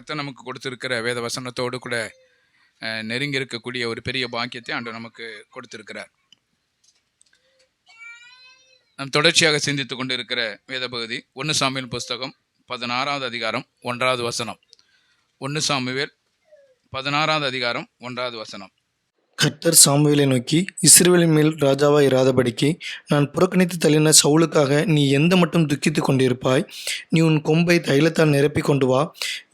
கர்த்தர் நமக்கு கொடுத்திருக்கிற வேத வசனத்தோடு கூட நெருங்கி இருக்கக்கூடிய ஒரு பெரிய பாக்கியத்தை ஆண்டவர் நமக்கு கொடுத்திருக்கிறார். நாம் தொடர்ச்சியாக சிந்தித்து கொண்டு இருக்கிற வேத பகுதி 1 சாமுவேல் புஸ்தகம் 16வது அதிகாரம் 1வது வசனம். 1 சாமுவேல் 16வது அதிகாரம் 1வது வசனம். கர்த்தர் சாமுவேலை நோக்கி, இஸ்ரவேலின் மேல் ராஜாவாய் இராதபடிக்கு நான் புறக்கணித்து தள்ளின சவுலுக்காக நீ எந்த மட்டும் துக்கித்து கொண்டிருப்பாய்? நீ உன் கொம்பை தைலத்தால் நிரப்பி கொண்டு வா.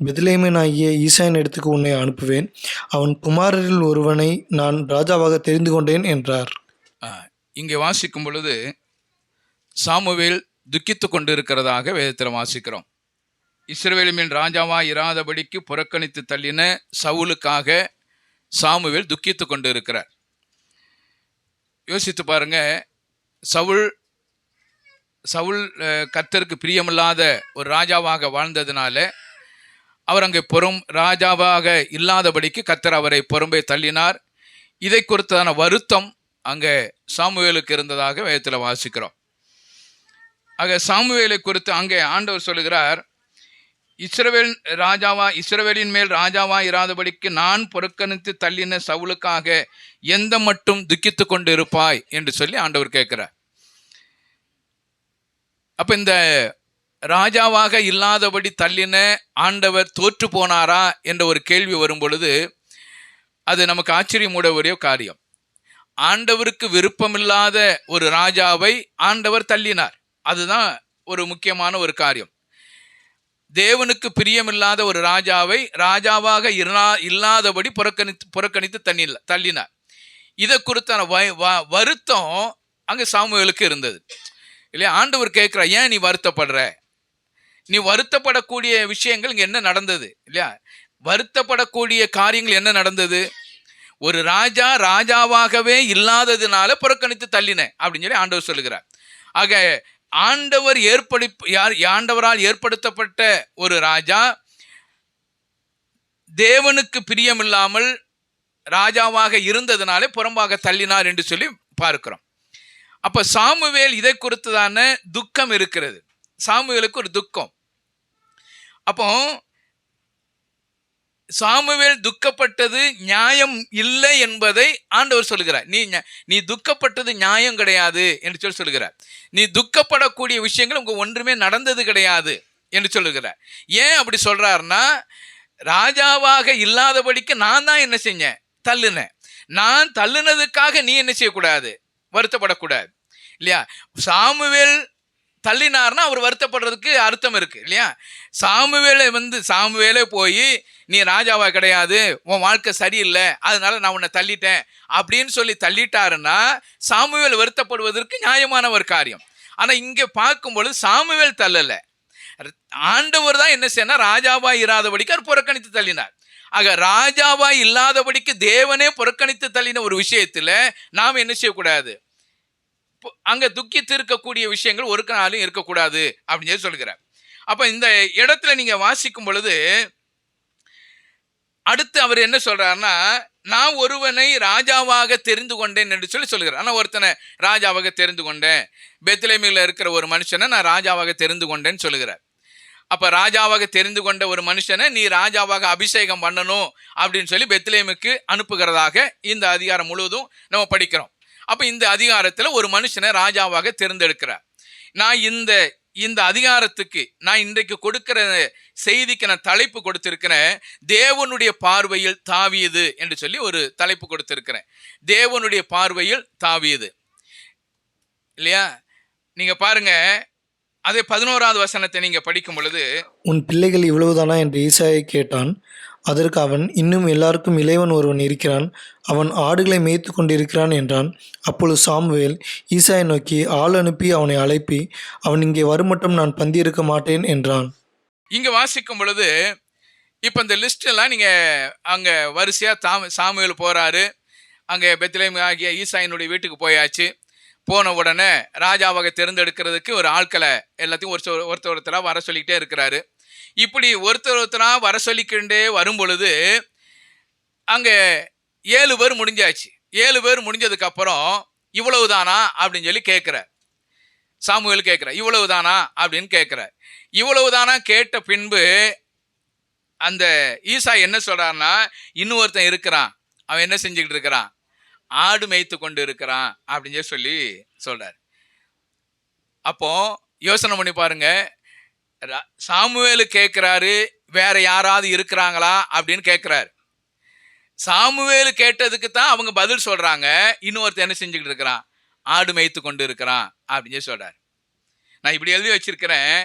பெத்லேயனாகிய ஈசாயின் இடத்துக்கு உன்னை அனுப்புவேன். அவன் குமாரரில் ஒருவனை நான் ராஜாவாக தெரிந்து கொண்டேன் என்றார். இங்கே வாசிக்கும் பொழுது சாமுவேல் துக்கித்து கொண்டு இருக்கிறதாக வேதத்தில் வாசிக்கிறோம். இஸ்ரவேலின் மேல் ராஜாவாய் இராதபடிக்கு புறக்கணித்து தள்ளின சவுலுக்காக சாமுவேல் துக்கித்து கொண்டு இருக்கிறார். யோசித்து பாருங்க, சவுல் கர்த்தருக்கு பிரியமில்லாத ஒரு ராஜாவாக வாழ்ந்ததுனால அவர் அங்கே ராஜாவாக இல்லாதபடிக்கு கர்த்தர் அவரை புறம்பே தள்ளினார். இதை குறித்தான வருத்தம் அங்கே சாமுவேலுக்கு இருந்ததாக வேதத்தில் வாசிக்கிறோம். ஆக சாமுவேலை குறித்து அங்கே ஆண்டவர் சொல்லுகிறார், இஸ்ரவேலின் மேல் ராஜாவா இராதபடிக்கு நான் புறக்கணித்து தள்ளின சவுலுக்காக எந்த மட்டும் துக்கித்து கொண்டு இருப்பாய் என்று சொல்லி ஆண்டவர் கேட்கிறார். அப்ப இந்த ராஜாவாக இல்லாதபடி தள்ளின ஆண்டவர் தோற்று போனாரா என்ற ஒரு கேள்வி வரும் பொழுது அது நமக்கு ஆச்சரியமுடைய காரியம். ஆண்டவருக்கு விருப்பமில்லாத ஒரு ராஜாவை ஆண்டவர் தள்ளினார். அதுதான் ஒரு முக்கியமான ஒரு காரியம். தேவனுக்கு பிரியமில்லாத ஒரு ராஜாவை ராஜாவாக இல்லாதபடி புறக்கணித்து தள்ளினார். இதை குறித்தான வருத்தம் அங்கே சாமுவேலுக்கு இருந்தது இல்லையா? ஆண்டவர் கேட்குற, ஏன் நீ வருத்தப்படுற? நீ வருத்தப்படக்கூடிய விஷயங்கள் இங்கே என்ன நடந்தது இல்லையா? வருத்தப்படக்கூடிய காரியங்கள் என்ன நடந்தது? ஒரு ராஜாவாகவே இல்லாததுனால புறக்கணித்து தள்ளின அப்படின்னு சொல்லி ஆண்டவர் சொல்லுகிறார். ஆக ஆண்டவரால் ஏற்படுத்தப்பட்ட ஒரு ராஜா தேவனுக்கு பிரியமில்லாமல் ராஜாவாக இருந்ததுனாலே புறம்பாக தள்ளினார் என்று சொல்லி பார்க்கிறோம். அப்ப சாமுவேல் இதை குறித்துதான துக்கம் இருக்கிறது. சாமுவேலுக்கு ஒரு துக்கம். அப்போ சாமுவேல் துக்கப்பட்டது நியாயம் இல்லை என்பதை ஆண்டவர் சொல்லுகிறார். நீ துக்கப்பட்டது நியாயம் கிடையாது என்று சொல்லுகிறார். நீ துக்கப்படக்கூடிய விஷயங்கள் உங்க ஒன்றுமே நடந்தது கிடையாது என்று சொல்லுகிறார். ஏன் அப்படி சொல்றாருன்னா, ராஜாவாக இல்லாதபடிக்கு நான் தான் என்ன செஞ்சேன்? தள்ளுனேன். நான் தள்ளுனதுக்காக நீ என்ன செய்யக்கூடாது? வருத்தப்படக்கூடாது இல்லையா? சாமுவேல் தள்ளினார்னா அவர் வருத்தப்படுறதுக்கு அர்த்தம் இருக்கு இல்லையா? சாமுவேலே போய் நீ ராஜாவா கிடையாது, உன் வாழ்க்கை சரியில்லை, அதனால நான் உன்னை தள்ளிட்டேன் அப்படின்னு சொல்லி தள்ளிட்டாருன்னா சாமுவேல் வருத்தப்படுவதற்கு நியாயமான ஒரு காரியம். ஆனா இங்க பார்க்கும்பொழுது சாமுவேல் தள்ளல, ஆண்டவர் தான் என்ன செய்யணும்? ராஜாவா இராதபடிக்கு அவர் புறக்கணித்து தள்ளினார். ஆக ராஜாவா இல்லாதபடிக்கு தேவனே புறக்கணித்து தள்ளின ஒரு விஷயத்துல நாம் என்ன செய்யக்கூடாது? அங்க துக்கித்து இருக்கக்கூடிய விஷயங்கள் ஒரு நாளும் இருக்கக்கூடாது அப்படின்னு சொல்லி சொல்லுகிறார். அப்ப இந்த இடத்துல நீங்க வாசிக்கும் பொழுது அடுத்து அவர் என்ன சொல்றாருன்னா, நான் ஒருவனை ராஜாவாக தெரிந்து கொண்டேன் என்று சொல்லி சொல்லுகிறார். ஆனா ஒருத்தனை ராஜாவாக தெரிந்து கொண்டேன், பெத்லேமில் இருக்கிற ஒரு மனுஷனை நான் ராஜாவாக தெரிந்து கொண்டேன்னு சொல்லுகிறார். அப்ப ராஜாவாக தெரிந்து கொண்ட ஒரு மனுஷனை நீ ராஜாவாக அபிஷேகம் பண்ணணும் அப்படின்னு சொல்லி பெத்லேமுக்கு அனுப்புகிறதாக இந்த அதிகாரம் முழுவதும் நம்ம படிக்கிறோம். அப்ப இந்த அதிகாரத்துல ஒரு மனுஷனை ராஜாவாக தேர்ந்தெடுக்கிறார். நான் இந்த அதிகாரத்துக்கு நான் இன்றைக்கு கொடுக்கிற செய்திக்கு நான் தலைப்பு கொடுத்திருக்கிறேன், தேவனுடைய பார்வையில் தாவீது என்று சொல்லி ஒரு தலைப்பு கொடுத்திருக்கிறேன். தேவனுடைய பார்வையில் தாவீது இல்லையா? நீங்க பாருங்க, அதே 11வது வசனத்தை நீங்க படிக்கும் பொழுது, உன் பிள்ளைகள் இவ்வளவுதானா என்று ஈசாயை கேட்டான். அதற்கு அவன், இன்னும் எல்லாருக்கும் இளையவன் ஒருவன் இருக்கிறான், அவன் ஆடுகளை மேய்த்து கொண்டிருக்கிறான் என்றான். அப்பொழுது சாமுவேல் ஈசாயை நோக்கி, ஆள் அனுப்பி அவனை அழைப்பி, அவன் இங்கே வருமட்டும் நான் பந்தியிருக்க மாட்டேன் என்றான். இங்க வாசிக்கும் பொழுது இப்ப இந்த லிஸ்ட் எல்லாம் நீங்க அங்க வரிசையா சாமுவேல் போறாரு. அங்கே பெத்லேம் ஆகிய ஈசாயினுடைய வீட்டுக்கு போயாச்சு. போன உடனே ராஜாவாக தேர்ந்தெடுக்கிறதுக்கு ஒரு ஆட்களை எல்லாத்தையும் ஒருத்தராக வர சொல்லிக்கிட்டே இருக்கிறாரு. இப்படி ஒருத்தராக வர சொல்லிக்கிட்டே வரும் பொழுது அங்கே 7 பேர் முடிஞ்சாச்சு. 7 பேர் முடிஞ்சதுக்கு அப்புறம் இவ்வளவுதானா அப்படின்னு சொல்லி கேட்கிறார். சாமுவேல் கேட்கிறார், இவ்வளவுதானா அப்படின்னு கேட்கிறார். இவ்வளவுதானா கேட்ட பின்பு அந்த ஈசா என்ன சொல்றாருன்னா, இன்னொருத்தன் இருக்கிறான், அவன் என்ன செஞ்சுக்கிட்டு இருக்கிறான், ஆடு மேய்த்து கொண்டு இருக்கிறான் அப்படின்னு சொல்லி சொல்றாரு. அப்போ யோசனை பண்ணி பாருங்க, சாமுவேலு கேட்கிறாரு, வேற யாராவது இருக்கிறாங்களா அப்படின்னு கேட்கிறாரு. சாமுவேலு கேட்டதுக்கு தான் அவங்க பதில் சொல்றாங்க, இன்னொருத்தன் என்ன செஞ்சுக்கிட்டு இருக்கிறான், ஆடு மேய்த்து கொண்டு இருக்கிறான் அப்படின்னு சொல்றாரு. நான் இப்படி எழுதி வச்சிருக்கிறேன்,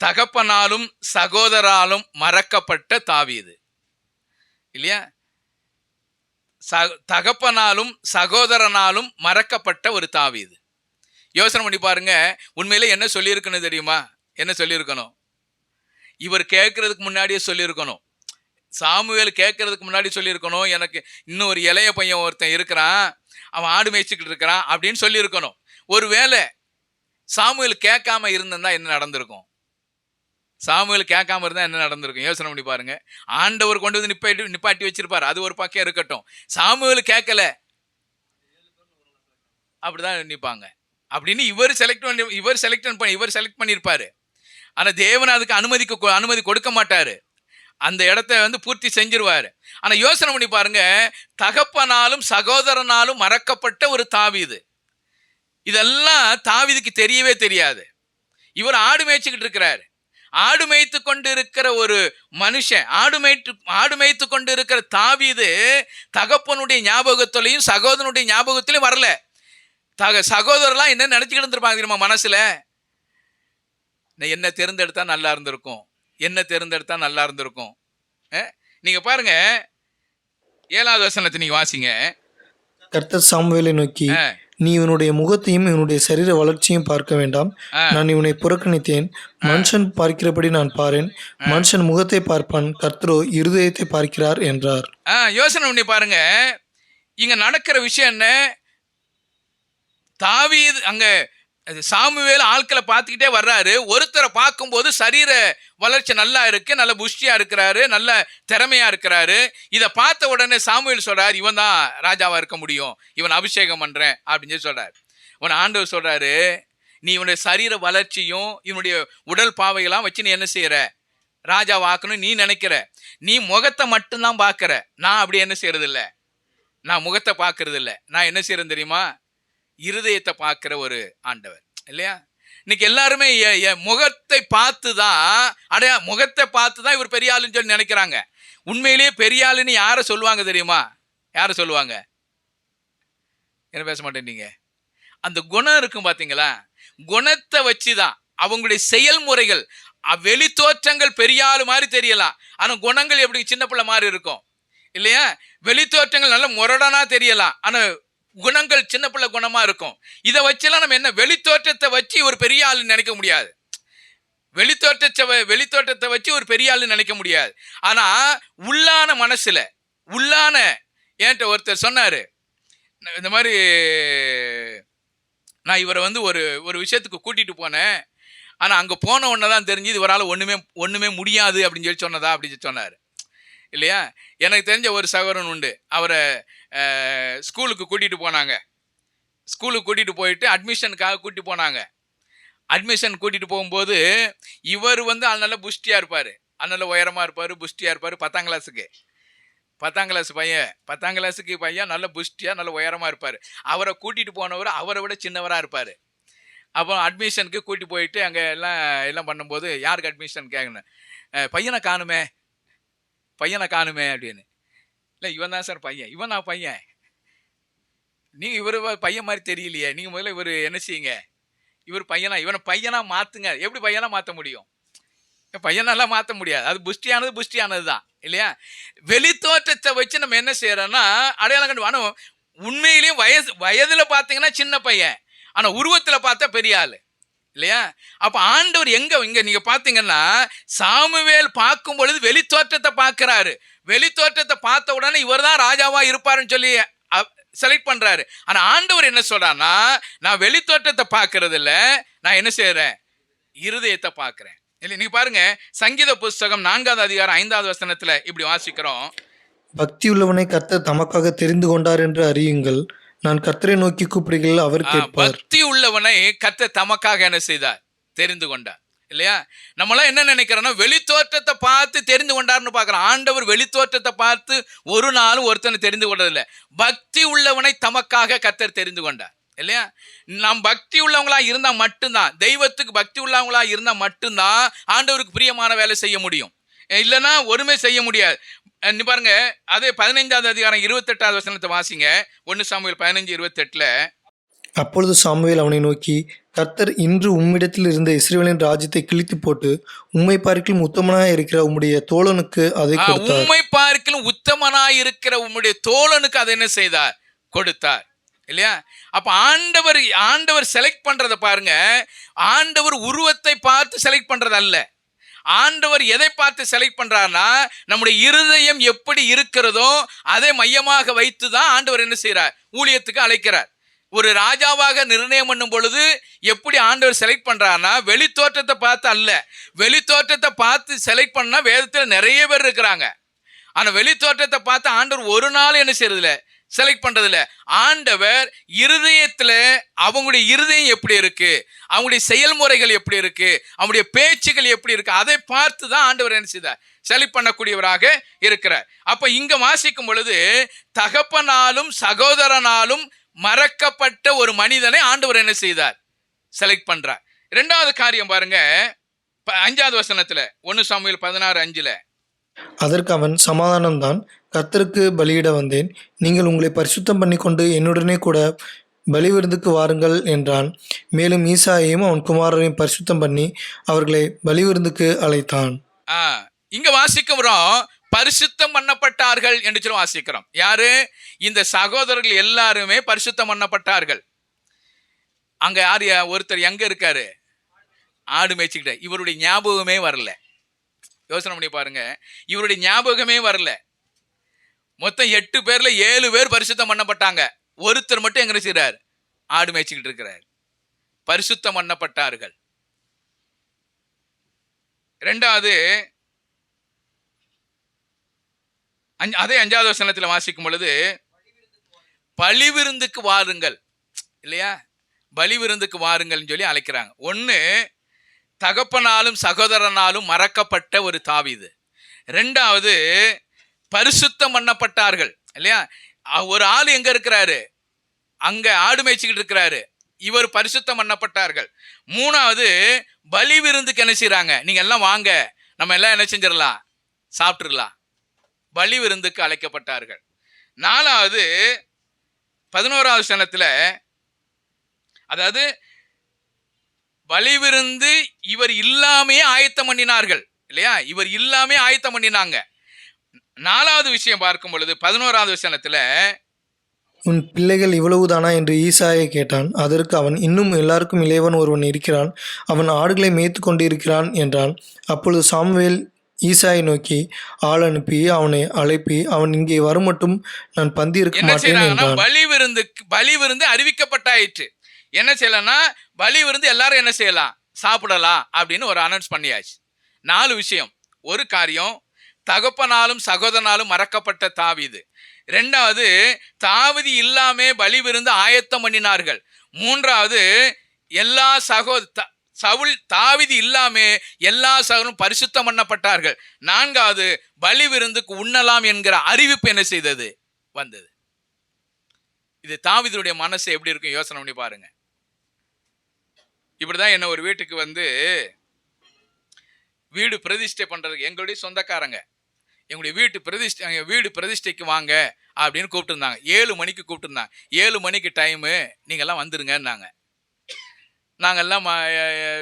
தகப்பனாலும் சகோதராலும் மறக்கப்பட்ட தாவீது இல்லையா? தகப்பனாலும் சகோதரனாலும் மறக்கப்பட்ட ஒரு தாவீது. யோசனை பண்ணி பாருங்க, உண்மையில என்ன சொல்லியிருக்கணும் தெரியுமா? என்ன சொல்லியிருக்கணும்? இவர் கேட்கறதுக்கு முன்னாடியே சொல்லியிருக்கணும். சாமுவேல் கேட்கறதுக்கு முன்னாடி சொல்லியிருக்கணும், எனக்கு இன்னும் ஒரு இளைய பையன் ஒருத்தன் இருக்கிறான், அவன் ஆடு மேய்ச்சிக்கிட்டு இருக்கிறான் அப்படின்னு சொல்லியிருக்கணும். ஒருவேளை சாமுவேல் கேட்காம இருந்திருந்தா என்ன நடந்திருக்கும்? சாமுவேல் கேட்காம இருந்தா என்ன நடந்திருக்கும்? யோசனை பண்ணி பாருங்க. ஆண்டவர் கொண்டு வந்து நிப்பாட்டி வச்சிருப்பார், அது ஒரு பக்கம் இருக்கட்டும். சாமுவேல் கேட்கல, அப்படிதான் நிப்பாங்க அப்படின்னு இவர் செலக்ட் பண்ணியிருப்பாரு. ஆனா தேவன் அதுக்கு அனுமதி கொடுக்க மாட்டாரு. அந்த இடத்த பூர்த்தி செஞ்சிருவாரு. ஆனா யோசனை பண்ணி பாருங்க, தகப்பனாலும் சகோதரனாலும் மறக்கப்பட்ட ஒரு தாவீது. இதெல்லாம் தாவீதுக்கு தெரியவே தெரியாது. இவர் ஆடு மேய்ச்சிக்கிட்டு இருக்கிறாரு. ஆடு மேய்த்து கொண்டு இருக்கிற ஒரு மனுஷன், ஆடு மேய்த்து கொண்டு இருக்கிற தாவீது தகப்பனுடைய ஞாபகத்திலையும் சகோதரனுடைய ஞாபகத்திலையும் வரல. சகோதரர்லாம் என்ன நினைச்சுக்கிட்டு இருந்திருப்பாங்க தெரியுமா மனசுல? என்ன தேர்ந்தெடுத்தா நல்லா இருந்திருக்கும், என்ன தேர்ந்தெடுத்தா நல்லா இருந்திருக்கும். நீங்க பாருங்க, 7வது வசனத்தை நீங்க வாசிங்க. கர்த்தர் சாமுவேலை நோக்கி, நீ இவனுடைய முகத்தையும் இவனுடைய சரீர வளர்ச்சியும் பார்க்க வேண்டாம், நான் இவனை புறக்கணித்தேன். மனுஷன் பார்க்கிறபடி நான் பாரேன், மனுஷன் முகத்தை பார்ப்பான், கர்த்தரோ இருதயத்தை பார்க்கிறார் என்றார். யோசனை பண்ணி பாருங்க, இங்க நடக்கிற விஷயம் என்ன? தாவீது அங்க சாமுவேல் ஆட்களை பார்த்துக்கிட்டே வர்றாரு. ஒருத்தரை பார்க்கும்போது சரீர வளர்ச்சி நல்லா இருக்கு, நல்ல புஷ்டியா இருக்கிறாரு, நல்ல திறமையா இருக்கிறாரு. இதை பார்த்த உடனே சாமுவேல் சொல்றாரு, இவன் தான் ராஜாவா இருக்க முடியும், இவன் அபிஷேகம் பண்றேன் அப்படின்னு சொல்றாரு. இவன் ஆண்டவர் சொல்றாரு, நீ இவனுடைய சரீர வளர்ச்சியும் இவனுடைய உடல் பாவையெல்லாம் வச்சு நீ என்ன செய்யற, ராஜாவாக்கணும் நீ நினைக்கிற. நீ முகத்தை மட்டும்தான் பார்க்கற. நான் அப்படி என்ன செய்யறது இல்லை, நான் முகத்தை பார்க்கறது இல்லை. நான் என்ன செய்யறேன் தெரியுமா? இருதயத்தை பார்க்கிற ஒரு ஆண்டவர் இல்லையா? இன்னைக்கு எல்லாருமே முகத்தை பார்த்து தான் இவர் பெரிய ஆளுன்னு சொல்லி நினைக்கிறாங்க. உண்மையிலேயே பெரிய ஆளுன்னு யாரை சொல்லுவாங்க தெரியுமா? யாரை சொல்லுவாங்க? என்ன பேச மாட்டேன். அந்த குணம் இருக்கும் பாத்தீங்களா, குணத்தை வச்சுதான் அவங்களுடைய செயல்முறைகள். வெளி தோற்றங்கள் பெரிய ஆளு மாதிரி தெரியலாம், ஆனா குணங்கள் எப்படி சின்ன பிள்ளை மாதிரி இருக்கும் இல்லையா? வெளி தோற்றங்கள் நல்ல முரடனா தெரியலாம், ஆனா குணங்கள் சின்ன பிள்ளை குணமா இருக்கும். இதை வச்செல்லாம் நம்ம என்ன, வெளித்தோற்றத்தை வச்சு ஒரு பெரிய ஆளு நினைக்க முடியாது. வெளித்தோற்றத்தை வச்சு ஒரு பெரிய ஆளு நினைக்க முடியாது. ஆனா உள்ளான மனசுல என்கிட்ட ஒருத்தர் சொன்னாரு, இந்த மாதிரி நான் இவரை ஒரு விஷயத்துக்கு கூட்டிட்டு போனேன், ஆனா அங்க போன உடனே தான் தெரிஞ்சு இவரால் ஒண்ணுமே முடியாது அப்படின்னு சொல்லி சொன்னாரு இல்லையா? எனக்கு தெரிஞ்ச ஒரு சகோதரன் உண்டு, அவரை ஸ்கூலுக்கு கூட்டிகிட்டு போனாங்க. ஸ்கூலுக்கு கூட்டிகிட்டு போயிட்டு அட்மிஷனுக்காக கூட்டிட்டு போனாங்க. அட்மிஷன் கூட்டிகிட்டு போகும்போது இவர் நல்ல புஷ்டியாக இருப்பார், நல்ல உயரமாக இருப்பார், புஷ்டியாக இருப்பார். 10ஆம் கிளாஸ் பையன் நல்ல புஷ்டியாக நல்ல உயரமாக இருப்பார். அவரை கூட்டிகிட்டு போனவர் அவரை விட சின்னவராக இருப்பார். அப்போ அட்மிஷனுக்கு கூட்டி போயிட்டு அங்கே எல்லாம் பண்ணும்போது யாருக்கு அட்மிஷன் கேட்கணும், பையனை காணுமே அப்படின்னு. இல்லை இவன் தான் சார் பையன், இவன் நான் பையன், நீங்கள் இவர் பையன் மாதிரி தெரியலையே, நீங்கள் முதல்ல இவர் என்ன செய்யுங்க, இவனை பையனா மாற்றுங்க. எப்படி பையனா மாற்ற முடியும்? பையனெல்லாம் மாற்ற முடியாது, அது புஷ்டியானது தான் இல்லையா? வெளி தோற்றத்தை வச்சு நம்ம என்ன செய்யறோம்னா அடையாளம் கண்டு. ஆனால் உண்மையிலேயும் வயதில் பார்த்தீங்கன்னா சின்ன பையன், ஆனால் உருவத்தில் பார்த்தா பெரிய ஆள் இல்லையா? அப்ப ஆண்டவர் இங்க நீங்க பாத்தீங்கன்னா சாமுவேல் பார்க்கும் பொழுது வெளித்தோற்றத்தை பார்க்கிறாரு. வெளித்தோற்றத்தை பார்த்த உடனே இவர் தான் ராஜாவா இருப்பாருன்னு சொல்லி செலக்ட் பண்றாரு. ஆனா ஆண்டவர் என்ன சொல்றாருன்னா, நான் வெளித்தோற்றத்தை பார்க்கறது இல்ல, நான் என்ன செய்யறேன், இருதயத்தை பார்க்கிறேன். இல்லை நீங்க பாருங்க, சங்கீத புஸ்தகம் 4வது அதிகாரம் 5வது வசனத்துல இப்படி வாசிக்கிறோம், பக்தி உள்ளவனை கர்த்தர் தமக்காக தெரிந்து கொண்டார் என்று அறியுங்கள், நான் கர்த்தரை நோக்கி கூப்பிடுகையில் அவர் கேட்பார். பக்தி உள்ளவனை கர்த்தர் தமக்காக என்ன செய்தார், தெரிந்து கொண்டார். இல்லையா? நம்மளாம் என்ன நினைக்கிறோன்னா வெளித்தோற்றத்தை பார்த்து தெரிந்து கொண்டார்னு பார்க்குறோம். ஆண்டவர் வெளித்தோற்றத்தை பார்த்து ஒரு நாளும் ஒருத்தனை தெரிந்து கொண்டதில்லை. பக்தி உள்ளவனை தமக்காக கர்த்தர் தெரிந்து கொண்டார், இல்லையா? நாம் பக்தி உள்ளவங்களா இருந்தால் மட்டும்தான், தெய்வத்துக்கு பக்தி உள்ளவங்களா இருந்தால் மட்டும்தான் ஆண்டவருக்கு பிரியமான வேலை செய்ய முடியும். இல்லைன்னா ஒருமே செய்ய முடியாது. நீ பாருங்க, அதே 15வது அதிகாரம் 28வது வசனத்தை வாசிங்க. 1 சாமுவேல் 15:28. அப்பொழுது சாமுவேல் அவனை நோக்கி, கர்த்தர் இன்று உம்மிடத்தில் இருந்த இஸ்ரவேலின் ராஜ்யத்தை கிழித்து போட்டு உம்மை பார்க்கிலும் உத்தமனாய் இருக்கிற உம்முடைய தோழனுக்கு அதை கொடுத்தார். உம்மை பார்க்கிலும் உத்தமனாய் இருக்கிற உம்முடைய தோழனுக்கு அதை என்ன செய்தார்? கொடுத்தார், இல்லையா? அப்ப ஆண்டவர் செலக்ட் பண்றத பாருங்க. ஆண்டவர் உருவத்தை பார்த்து செலக்ட் பண்றது அல்ல. ஆண்டவர் எதை பார்த்து செலக்ட் பண்றாருன்னா, நம்முடைய இருதயம் எப்படி இருக்கிறதோ அதை மையமாக வைத்து தான் ஆண்டவர் என்ன செய்யறார்? ஊழியத்துக்கு அழைக்கிறார். ஒரு ராஜாவாக நிர்ணயம் பண்ணும் பொழுது எப்படி ஆண்டவர் செலக்ட் பண்றாருன்னா, வெளித்தோற்றத்தை பார்த்து அல்ல. வெளித்தோற்றத்தை பார்த்து செலக்ட் பண்ணா வேதத்தில் நிறைய பேர் இருக்கிறாங்க. ஆனா வெளித்தோற்றத்தை பார்த்து ஆண்டவர் ஒரு நாள் என்ன செய்யறதில்ல, செலக்ட் பண்றதில்ல. ஆண்டவர் இருதயத்துல அவங்களுடைய இருதயம் எப்படி இருக்கு, அவங்களுடைய செயல்முறைகள் எப்படி இருக்கு, அவங்களுடைய பேச்சுகள் எப்படி இருக்கு, அதை பார்த்து தான் ஆண்டவர் என்ன செய்தார்? செலக்ட் பண்ணக்கூடியவராக இருக்கிறார். அப்ப இங்க வாசிக்கும் பொழுது தகப்பனாலும் சகோதரனாலும் மறக்கப்பட்ட ஒரு மனிதனை ஆண்டவர் என்ன செய்தார்? செலக்ட் பண்றார். இரண்டாவது காரியம் பாருங்க, 5வது வசனத்துல 1 சாமுவேல் 16:5. அதற்கு அவன், சமாதானம்தான், கர்த்தருக்கு பலியிட வந்தேன். நீங்கள் உங்களை பரிசுத்தம் பண்ணி கொண்டு என்னுடனே கூட பலி விருந்துக்கு வாருங்கள் என்றான். மேலும் ஈசாயையும் அவன் குமாரரையும் பரிசுத்தம் பண்ணி அவர்களை பலி விருந்துக்கு அழைத்தான். இங்க வாசிக்கிறோம், பரிசுத்தம் பண்ணப்பட்டார்கள் என்று சொல்லி வாசிக்கிறோம். யாரு? இந்த சகோதரர்கள் எல்லாருமே பரிசுத்தம் பண்ணப்பட்டார்கள். அங்க யாரு? ஒருத்தர் எங்க இருக்காரு? ஆடு மேய்ச்சிக்கிட்ட. இவருடைய ஞாபகமே வரல. யோசனை பண்ணி பாருங்க, இவருடைய ஞாபகமே வரல. மொத்தம் 8 பேர்ல 7 பேர் பரிசுத்தம் பண்ணப்பட்டாங்க. ஒருத்தர் மட்டும் எங்க செய்றார்? ஆடு மேய்ச்சிக்கிட்டு இருக்கிறார். பரிசுத்தம் பண்ணப்பட்டார்கள். இரண்டாவது, அதே 5வது வசனத்தில் வாசிக்கும் பொழுது பலி விருந்துக்கு வாருங்கள், இல்லையா? பலி விருந்துக்கு வாருங்கள் சொல்லி அழைக்கிறாங்க. ஒன்று, தகப்பனாலும் சகோதரனாலும் மறக்கப்பட்ட ஒரு தாவீது. ரெண்டாவது, பரிசுத்தம் பண்ணப்பட்டார்கள், இல்லையா? ஒரு ஆள் எங்க இருக்கிறாரு? அங்க ஆடு மேய்ச்சிக்கிட்டு இருக்கிறாரு. இவர் பரிசுத்தம் பண்ணப்பட்டார்கள். மூணாவது, பலி விருந்துக்கு என்ன செய்யறாங்க? நீங்க எல்லாம் வாங்க, நம்ம எல்லாம் என்ன செஞ்சிடலாம்? சாப்பிட்டுடலாம். பலி விருந்துக்கு அழைக்கப்பட்டார்கள். நாலாவது, 11வது வசனத்துல, அதாவது பலி விருந்து இவர் இல்லாமே ஆயத்தம் பண்ணினார்கள், இல்லையா? இவர் இல்லாமே ஆயத்தம் பண்ணினாங்க. 4வது விஷயம் பார்க்கும் பொழுது 11வது வசனத்துல, உன் பிள்ளைகள் இவ்வளவுதானா என்று ஈசாயை கேட்டான். அதற்கு அவன், இன்னும் எல்லாருக்கும் இளையவன் ஒருவன் இருக்கிறான், அவன் ஆடுகளை மேய்த்து கொண்டிருக்கிறான் என்றான். அப்பொழுது சாமுவேல் ஈசாயை நோக்கி, ஆள் அனுப்பி அவனை அழைப்பி, அவன் இங்கே வரும் மட்டும் நான் பந்தி இருக்க மாட்டேன் என்றான். பலி விருந்து அறிவிக்கப்பட்டாயிற்று. என்ன செய்யலாம்னா, பலி விருந்து எல்லாரும் என்ன செய்யலாம்? சாப்பிடலாம் அப்படின்னு ஒரு அனௌன்ஸ் பண்ணியாச்சு. 4 விஷயம். ஒரு காரியம், தகப்பனாலும் சகோதரனாலும் மறக்கப்பட்ட தாவீது. ரெண்டாவது, தாவீது இல்லாமே பலி விருந்து ஆயத்தம் பண்ணினார்கள். மூன்றாவது, எல்லா தாவீது இல்லாமே எல்லா சகோதரரும் பரிசுத்தம் பண்ணப்பட்டார்கள். 4வது, பலி விருந்துக்கு உண்ணலாம் என்கிற அறிவிப்பு என்ன செய்தது? வந்தது. இது தாவீதுடைய மனசு எப்படி இருக்கும் யோசனை பண்ணி பாருங்க. இப்படிதான் என்ன ஒரு வீட்டுக்கு வந்து வீடு பிரதிஷ்டை பண்றதுக்கு எங்களுடைய சொந்தக்காரங்க எங்களுடைய வீடு பிரதிஷ்டைக்கு வாங்க அப்படின்னு கூப்பிட்டுருந்தாங்க. 7 மணிக்கு கூப்பிட்டுருந்தாங்க. 7 மணிக்கு டைமு, நீங்கள்லாம் வந்துருங்கன்னாங்க. நாங்கள்லாம்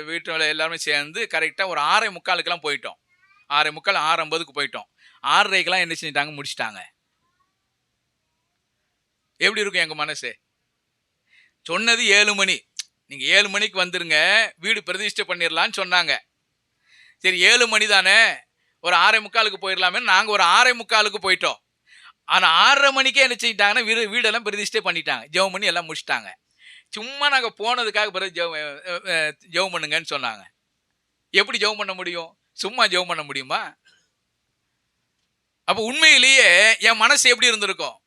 வீட்டில் எல்லாருமே சேர்ந்து கரெக்டாக ஒரு 6:45 போயிட்டோம். 6:45 6:50 போயிட்டோம். 6:30 என்ன செஞ்சிட்டாங்க? முடிச்சிட்டாங்க. எப்படி இருக்கும் எங்கள் மனசு? சொன்னது 7 மணி, நீங்கள் 7 மணிக்கு வந்துருங்க, வீடு பிரதிஷ்டை பண்ணிடலான்னு சொன்னாங்க. சரி 7 மணி தானே, ஒரு 6:45 போயிடலாமே, நாங்கள் ஒரு 6:45 போயிட்டோம். ஆனால் 6:30 மணிக்கே என்ன செஞ்சிட்டாங்கன்னா வீடெல்லாம் பிரதிஷ்டை பண்ணிட்டாங்க. ஜெபம் பண்ணி எல்லாம் முடிச்சிட்டாங்க. சும்மா நாங்கள் போனதுக்காக பிறகு ஜெபம் பண்ணுங்கன்னு சொன்னாங்க. எப்படி ஜெபம் பண்ண முடியும்? சும்மா ஜெபம் பண்ண முடியுமா? அப்போ உண்மையிலேயே என் மனசு எப்படி இருந்திருக்கும்?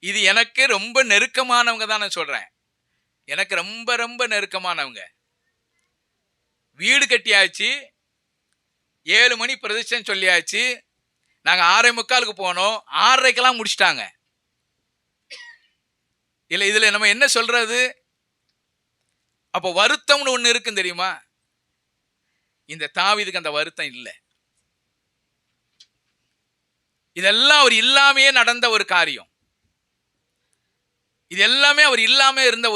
இது எனக்கு ரொம்ப நெருக்கமானவங்க தான் நான் சொல்கிறேன். எனக்கு ரொம்ப ரொம்ப நெருக்கமானவங்க. வீடு கட்டியாச்சு, 7 மணி பிரதிஷ்டம் சொல்லியாச்சு. நாங்கள் 6:45 போனோம், 6:30 முடிச்சிட்டாங்க. இல்லை, இதுல நம்ம என்ன சொல்றது? அப்போ வருத்தம்னு ஒண்ணு இருக்குன்னு தெரியுமா? இந்த தாவீதுக்கு அந்த வருத்தம் இல்லை. இதெல்லாம் அவர் இல்லாமையே நடந்த ஒரு காரியம். இது எல்லாமே அவர் இல்லாம இருந்த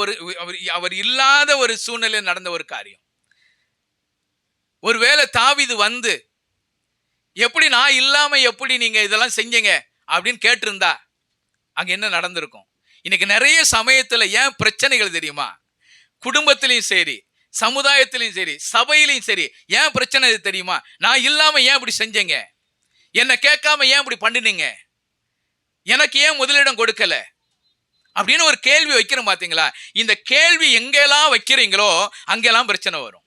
அவர் இல்லாத ஒரு சூழ்நிலையில் நடந்த ஒரு காரியம். ஒருவேளை தாவீது வந்து எப்படி நான் இல்லாம எப்படி நீங்க இதெல்லாம் செஞ்சீங்க அப்படின்னு கேட்டிருந்தா அங்க என்ன நடந்திருக்கும்? இன்னைக்கு நிறைய சமயத்துல ஏன் பிரச்சனைகள் தெரியுமா? குடும்பத்திலையும் சரி, சமுதாயத்திலையும் சரி, சபையிலையும் சரி, ஏன் பிரச்சனை தெரியுமா? நான் இல்லாம ஏன் இப்படி செஞ்சீங்க? என்னை கேட்காம ஏன் இப்படி பண்ணினீங்க? எனக்கு ஏன் முதலிடம் கொடுக்கல அப்படின்னு ஒரு கேள்வி வைக்கிறோம் பாத்தீங்களா? இந்த கேள்வி எங்கெல்லாம் வைக்கிறீங்களோ அங்கெல்லாம் பிரச்சனை வரும்.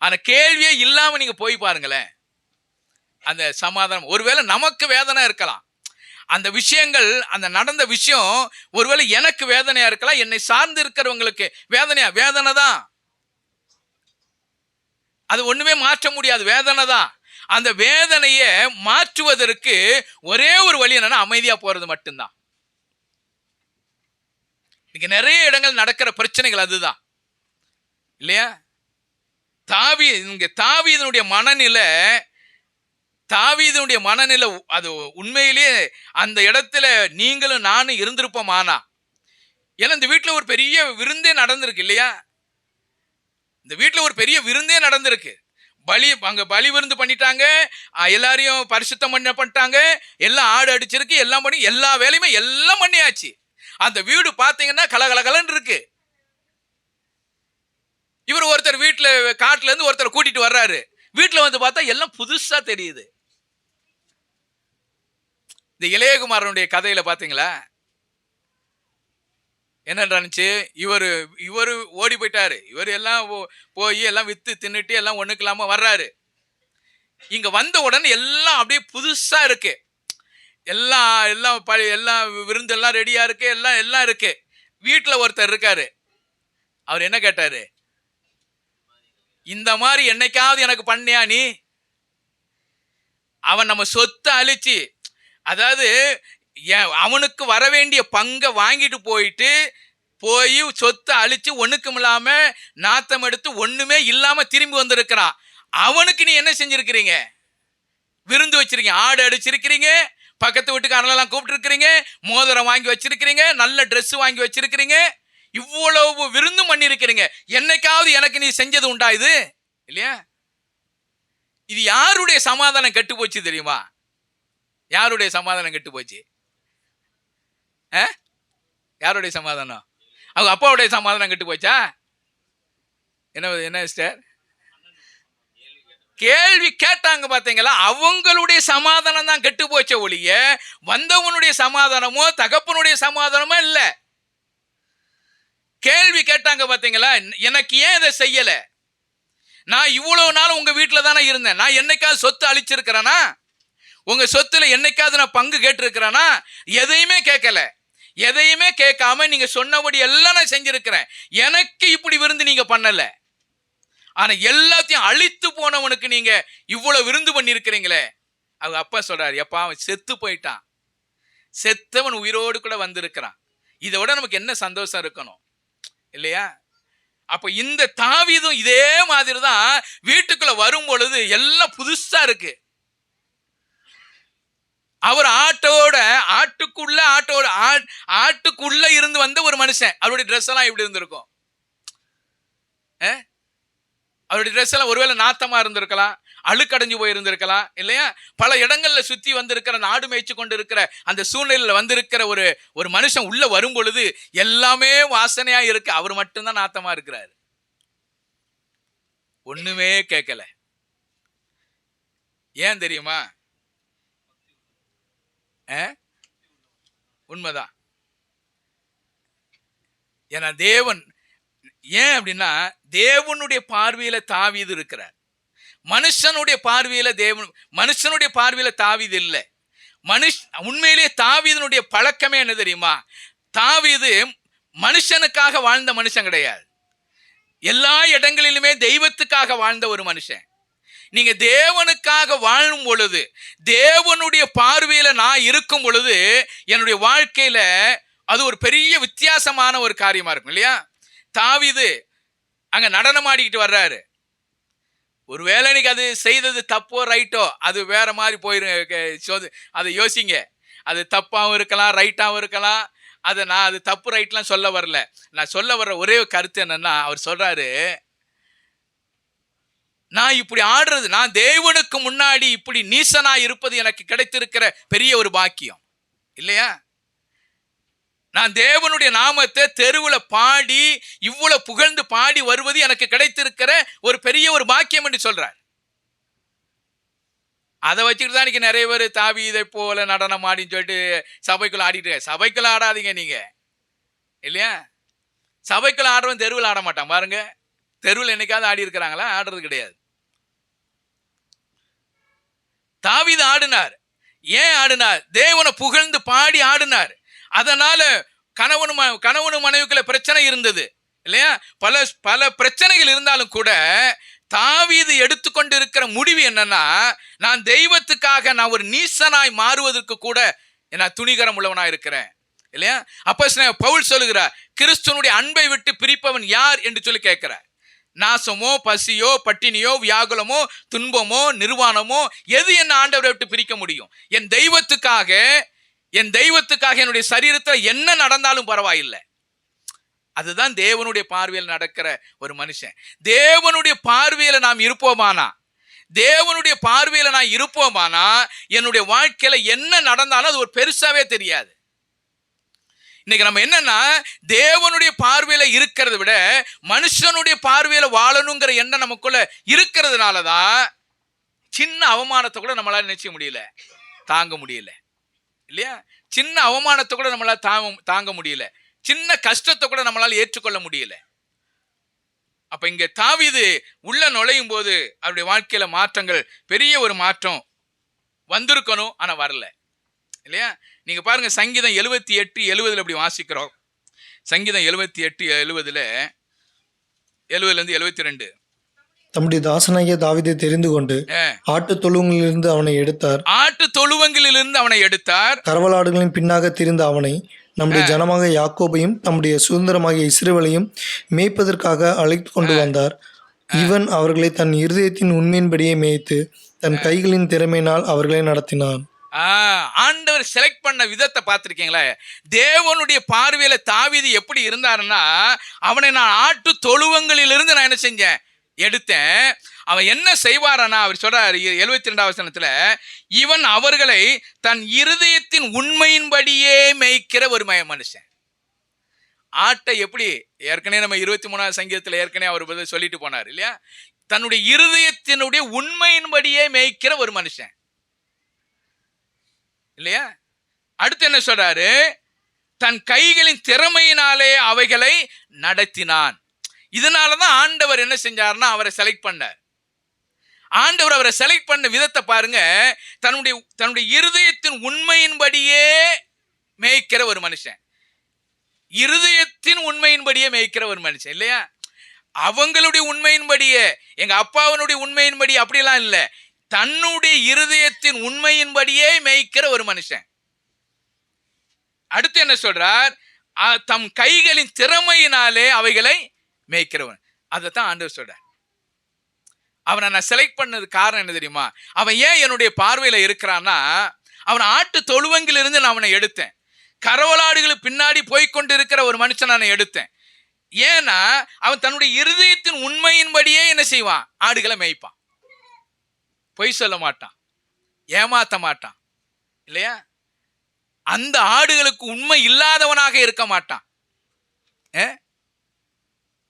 ஆனா கேள்வியே இல்லாம நீங்க போய் பாருங்களேன், அந்த சமாதானம். ஒருவேளை நமக்கு வேதனை இருக்கலாம், அந்த விஷயங்கள், அந்த நடந்த விஷயம் ஒருவேளை எனக்கு வேதனையா இருக்கலாம், என்னை சார்ந்து இருக்கிறவங்களுக்கு வேதனை தான். அது ஒண்ணுமே மாற்ற முடியாது, வேதனை தான். அந்த வேதனையை மாற்றுவதற்கு ஒரே ஒரு வழி என்னன்னா அமைதியா போறது மட்டும்தான். இன்னைக்கு நிறைய இடங்கள் நடக்கிற பிரச்சனைகள் அதுதான் இல்லையா? தாவீதுனுடைய மனநிலை அது உண்மையிலேயே அந்த இடத்துல நீங்களும் நானும் இருந்திருப்போம். ஆனா ஏன்னா இந்த வீட்டுல ஒரு பெரிய விருந்தே நடந்திருக்கு இல்லையா? இந்த வீட்டுல ஒரு பெரிய விருந்தே நடந்திருக்கு. அங்க பலி விருந்து பண்ணிட்டாங்க, எல்லாரையும் பரிசுத்தம் பண்ணிட்டாங்க, எல்லாம் ஆடு அடிச்சிருக்கு, எல்லாம் பண்ணி எல்லா வேலையுமே எல்லாம் பண்ணியாச்சு. அந்த வீடு பாத்தீங்கன்னா கலகலகலன்னு இருக்கு. இவர் ஒருத்தர் வீட்டுல காட்டுல இருந்து ஒருத்தர் கூட்டிட்டு வர்றாரு, வீட்டுல வந்து பார்த்தா எல்லாம் புதுசா தெரியுது. இந்த இளையகுமாரனுடைய கதையில பாத்தீங்களா என்ன நடந்துச்சு? இவரு ஓடி போயிட்டாரு. இவர் எல்லாம் போய் எல்லாம் வித்து தின்னுட்டு எல்லாம் ஒண்ணுக்கு இல்லாம வர்றாரு. இங்க வந்த உடனே எல்லாம் அப்படியே புதுசா இருக்கு. எல்லாம் விருந்து எல்லாம் ரெடியா இருக்கு, எல்லாம் இருக்கு. வீட்டுல ஒருத்தர் இருக்காரு. அவர் என்ன கேட்டாரு? இந்த மாதிரி என்னைக்காவது எனக்கு பண்ணியா நீ? அவன் நம்ம சொத்தை அழிச்சு, அதாவது அவனுக்கு வர வேண்டிய பங்கை வாங்கிட்டு போய் சொத்தை அழிச்சு ஒண்ணுக்கும் இல்லாம நாத்தம் எடுத்து ஒண்ணுமே இல்லாம திரும்பி வந்திருக்கிறான். அவனுக்கு நீ என்ன செஞ்சிருக்கிறீங்க? விருந்து வச்சிருக்கீங்க, ஆடு அடிச்சிருக்கிறீங்க, பக்கத்து வீட்டுக்காரெல்லாம் கூப்பிட்டு இருக்கிறீங்க, மோதிரம் வாங்கி வச்சிருக்கிறீங்க, நல்ல ட்ரெஸ் வாங்கி வச்சிருக்கிறீங்க, இவ்வளவு விருந்து பண்ணி இருக்கிறீங்க. என்னைக்காவது எனக்கு நீ செஞ்சது உண்டா இது? இல்லையா? இது யாருடைய சமாதானம் கெட்டு போச்சு தெரியுமா? யாருடைய சமாதானம் கெட்டு போச்சு? யாருடைய சமாதானம்? அவங்க அப்பாவுடைய சமாதானம் கெட்டு போச்சா? என்ன சிஸ்டர் கேள்வி கேட்டாங்க பாத்தீங்களா? அவங்களுடைய சமாதானம் தான் கெட்டு போச்ச ஒழிய வந்தவனுடைய சமாதானமோ தகப்பனுடைய சமாதானமோ இல்ல. கேள்வி கேட்டாங்க பாத்தீங்களா? எனக்கு ஏன் இதை செய்யல? நான் இவ்வளவு நாள் உங்க வீட்டுல தானே இருந்தேன், நான் என்னைக்காவது சொத்து அழிச்சிருக்கிறேனா? உங்க சொத்துல என்னைக்காவது நான் பங்கு கேட்டிருக்கிறேனா? எதையுமே கேட்கல. எதையுமே கேட்காம நீங்க சொன்னபடி எல்லாம் நான் செஞ்சிருக்கிறேன். எனக்கு இப்படி விருந்து நீங்க பண்ணல. ஆனா எல்லாத்தையும் அழித்து போனவனுக்கு நீங்க இவ்வளவு விருந்து பண்ணி இருக்கிறீங்களே. அவங்க அப்பா சொல்றாரு, எப்பா அவன் செத்து போயிட்டான், செத்தவன் உயிரோடு கூட வந்திருக்கிறான். இதை விட நமக்கு என்ன சந்தோஷம் இருக்கணும் இல்லையா? அப்ப இந்த தாவீதும் இதே மாதிரி தான் வீட்டுக்குள்ள வரும் பொழுது எல்லாம் புதுசா இருக்கு. அவர் ஆட்டுக்குள்ள இருந்து வந்த ஒரு மனுஷன். அவருடைய ட்ரெஸ் எல்லாம் எப்படி இருந்திருக்கும்? அவருடைய ட்ரெஸ் எல்லாம் ஒருவேளை நாத்தமா இருந்திருக்கலாம், அழுக்கடைஞ்சு போயிருந்திருக்கலாம் இல்லையா? பல இடங்கள்ல சுத்தி வந்திருக்கிற, நாடு மேய்ச்சி கொண்டு இருக்கிற அந்த சூழ்நிலையில வந்திருக்கிற ஒரு மனுஷன் உள்ள வரும் பொழுது எல்லாமே வாசனையா இருக்கு. அவர் மட்டும்தான் நாத்தமா இருக்கிறாரு, ஒண்ணுமே கேட்கல. ஏன் தெரியுமா? உண்மைதான். ஏன்னா தேவன், ஏன் அப்படின்னா தேவனுடைய பார்வையில தாவீது இருக்கிறார், மனுஷனுடைய பார்வையில தாவீது இல்லை. உண்மையிலேயே தாவீதுனுடைய பழக்கமே என்ன தெரியுமா? தாவீது மனுஷனுக்காக வாழ்ந்த மனுஷன் கிடையாது. எல்லா இடங்களிலுமே தெய்வத்துக்காக வாழ்ந்த ஒரு மனுஷன். நீங்க தேவனுக்காக வாழும் பொழுது, தேவனுடைய பார்வையில நான் இருக்கும் பொழுது, என்னுடைய வாழ்க்கையில அது ஒரு பெரிய வித்தியாசமான ஒரு காரியமா இருக்கும் இல்லையா? தாவீது அங்க நடனம் ஆடிக்கிட்டு வர்றாரு. ஒருவேளை இன்னைக்கு அது செய்தது தப்போ ரைட்டோ, அது வேற மாதிரி போயிரு. அதை யோசிங்க. அது தப்பாவும் இருக்கலாம், ரைட்டாவும் இருக்கலாம். நான் அது தப்பு ரைட்லாம் சொல்ல வரல. நான் சொல்ல வர்ற ஒரே கருத்து என்னன்னா, அவர் சொல்றாரு, நான் இப்படி ஆடுறது, நான் தேவனுக்கு முன்னாடி இப்படி நீசனா இருப்பது எனக்கு கிடைத்திருக்கிற பெரிய ஒரு பாக்கியம் இல்லையா? நான் தேவனுடைய நாமத்தை தெருவுல பாடி இவ்வளவு புகழ்ந்து பாடி வருவது எனக்கு கிடைத்திருக்கிற ஒரு பெரிய ஒரு பாக்கியம் என்று சொல்றார். அதை வச்சுட்டு தான் இன்னைக்கு நிறைய பேர் தாவீதை போல நடனம் ஆடின்னு சொல்லிட்டு சபைக்குள்ள ஆடிட்டு. சபைக்குள்ள ஆடாதீங்க நீங்க இல்லையா? சபைக்குள்ள ஆடுறவன் தெருவில் ஆட மாட்டான் பாருங்க. தெருவில் என்னைக்காவது ஆடி இருக்கிறாங்களா? ஆடுறது கிடையாது. தாவீது ஆடினார். ஏன் ஆடினார்? தேவனை புகழ்ந்து பாடி ஆடினார். அதனால கணவனும் மனைவிக்குள்ள பிரச்சனை இருந்தது இல்லையா? பல பல பிரச்சனைகள் இருந்தாலும் கூட தாவீது எடுத்துக்கொண்டு இருக்கிற முடிவு என்னன்னா, நான் தெய்வத்துக்காக நான் ஒரு நீசனாய் மாறுவதற்கு கூட நான் துணிகரம் உள்ளவனா இருக்கிறேன் இல்லையா? அப்போஸ்தலனாகிய பவுல் சொல்லுகிறார், கிறிஸ்துவனுடைய அன்பை விட்டு பிரிப்பவன் யார் என்று சொல்லி கேட்கிறார். நாசமோ, பசியோ, பட்டினியோ, வியாகுலமோ, துன்பமோ, நிர்வாணமோ, எது என்ன ஆண்டவரை விட்டு பிரிக்க முடியும்? என் தெய்வத்துக்காக என்னுடைய சரீரத்தில் என்ன நடந்தாலும் பரவாயில்லை. அதுதான் தேவனுடைய பார்வையில் நடக்கிற ஒரு மனுஷன். தேவனுடைய பார்வையில நாம் இருப்போமானா, என்னுடைய வாழ்க்கையில என்ன நடந்தாலும் அது ஒரு பெருசாவே தெரியாது. இன்னைக்கு நம்ம என்னன்னா, தேவனுடைய பார்வையில இருக்கிறத விட மனுஷனுடைய பார்வையில வாழணுங்கிற எண்ணம் நமக்குள்ள இருக்கிறதுனாலதான் சின்ன அவமானத்தை கூட நம்மளால நினைச்ச முடியல, தாங்க முடியல இல்லையா? சின்ன அவமானத்தை கூட நம்மளால தாங்க முடியல, சின்ன கஷ்டத்தை கூட நம்மளால ஏற்றுக்கொள்ள முடியல. அப்ப இங்க தாவீது உள்ள நுழையும் போது அவருடைய வாழ்க்கையில மாற்றங்கள், பெரிய ஒரு மாற்றம் வந்திருக்கணும், ஆனா வரல இல்லையா? நீங்க பாருங்க, சங்கீதம் 78:70 இப்படி வாசிக்கிறோம். சங்கீதம் 78:70 72. தம்முடைய தாசனாகிய தாவீதை தெரிந்து கொண்டு ஆட்டு தொழுவங்களிலிருந்து அவனை எடுத்தார். கறவலாடுகளின் பின்னாக திரிந்த அவனை நம்முடைய ஜனமாக யாக்கோபையும் தம்முடைய சுதந்திரமாகிய இஸ்ரவேலையும் மேய்ப்பதற்காக அழைத்து கொண்டு வந்தார். இவன் அவர்களை தன் இருதயத்தின் உண்மையின்படியே மேய்த்து தன் கைகளின் திறமையினால் அவர்களை நடத்தினான். ஆண்டவர் செலக்ட் பண்ண விதத்தை பார்த்திருக்கீங்களா? தேவனுடைய பார்வையில தாவீது எப்படி இருந்தாருன்னா, அவனை நான் ஆட்டு தொழுவங்களிலிருந்து நான் என்ன செஞ்சேன், எடுத்தேன். அவன் என்ன செய்வாரானா, அவர் சொல்றாரு 72 வசனத்துல, இவன் அவர்களை தன் இருதயத்தின் உண்மையின்படியே மேய்க்கிற ஒரு மனுஷன். ஆட்டை எப்படி, ஏற்கனவே நம்ம 23 சங்கீதத்துல ஏற்கனவே அவர் சொல்லிட்டு போனார் இல்லையா? தன்னுடைய இருதயத்தினுடைய உண்மையின்படியே மேய்க்கிற ஒரு மனுஷன் இல்லையா? அடுத்து என்ன சொல்றாரு? தன் கைகளின் திறமையினாலே அவைகளை நடத்தினான். இதனாலதான் ஆண்டவர் என்ன செஞ்சார்னா, அவரை செலக்ட் பண்ணார். ஆண்டவர் அவரை செலக்ட் பண்ண விதத்தை பாருங்க. தன்னுடைய இருதயத்தின் உண்மையின்படியே மேய்க்கிற ஒரு மனுஷன். இருதயத்தின் உண்மையின்படியே மேய்க்கிற ஒரு மனுஷன் இல்லையா? அவங்களுடைய உண்மையின்படியே, எங்க அப்பாவனுடைய உண்மையின்படி அப்படியெல்லாம் இல்லை, தன்னுடைய இருதயத்தின் உண்மையின்படியே மேய்க்கிற ஒரு மனுஷன். அடுத்து என்ன சொல்றார்? தம் கைகளின் திறமையினாலே அவைகளை மேய்க்கிறவன். அதைத்தான் ஆண்டவர் சொல்றார். அவனை நான் செலக்ட் பண்ணது காரணம் என்ன தெரியுமா? அவன் ஏன் என்னுடைய பார்வையில இருக்கிறான்னா, அவன் ஆட்டு தொழுவங்கிலிருந்து நான் அவனை எடுத்தேன். கறவலாடுகளுக்கு பின்னாடி போய்கொண்டு இருக்கிற ஒரு மனுஷன் நான் எடுத்தேன். ஏன்னா அவன் தன்னுடைய இருதயத்தின் உண்மையின்படியே என்ன செய்வான்? ஆடுகளை மேய்ப்பான். பொய் சொல்ல மாட்டான், ஏமாத்த மாட்டான் இல்லையா? அந்த ஆடுகளுக்கு உண்மை இல்லாதவனாக இருக்க மாட்டான்.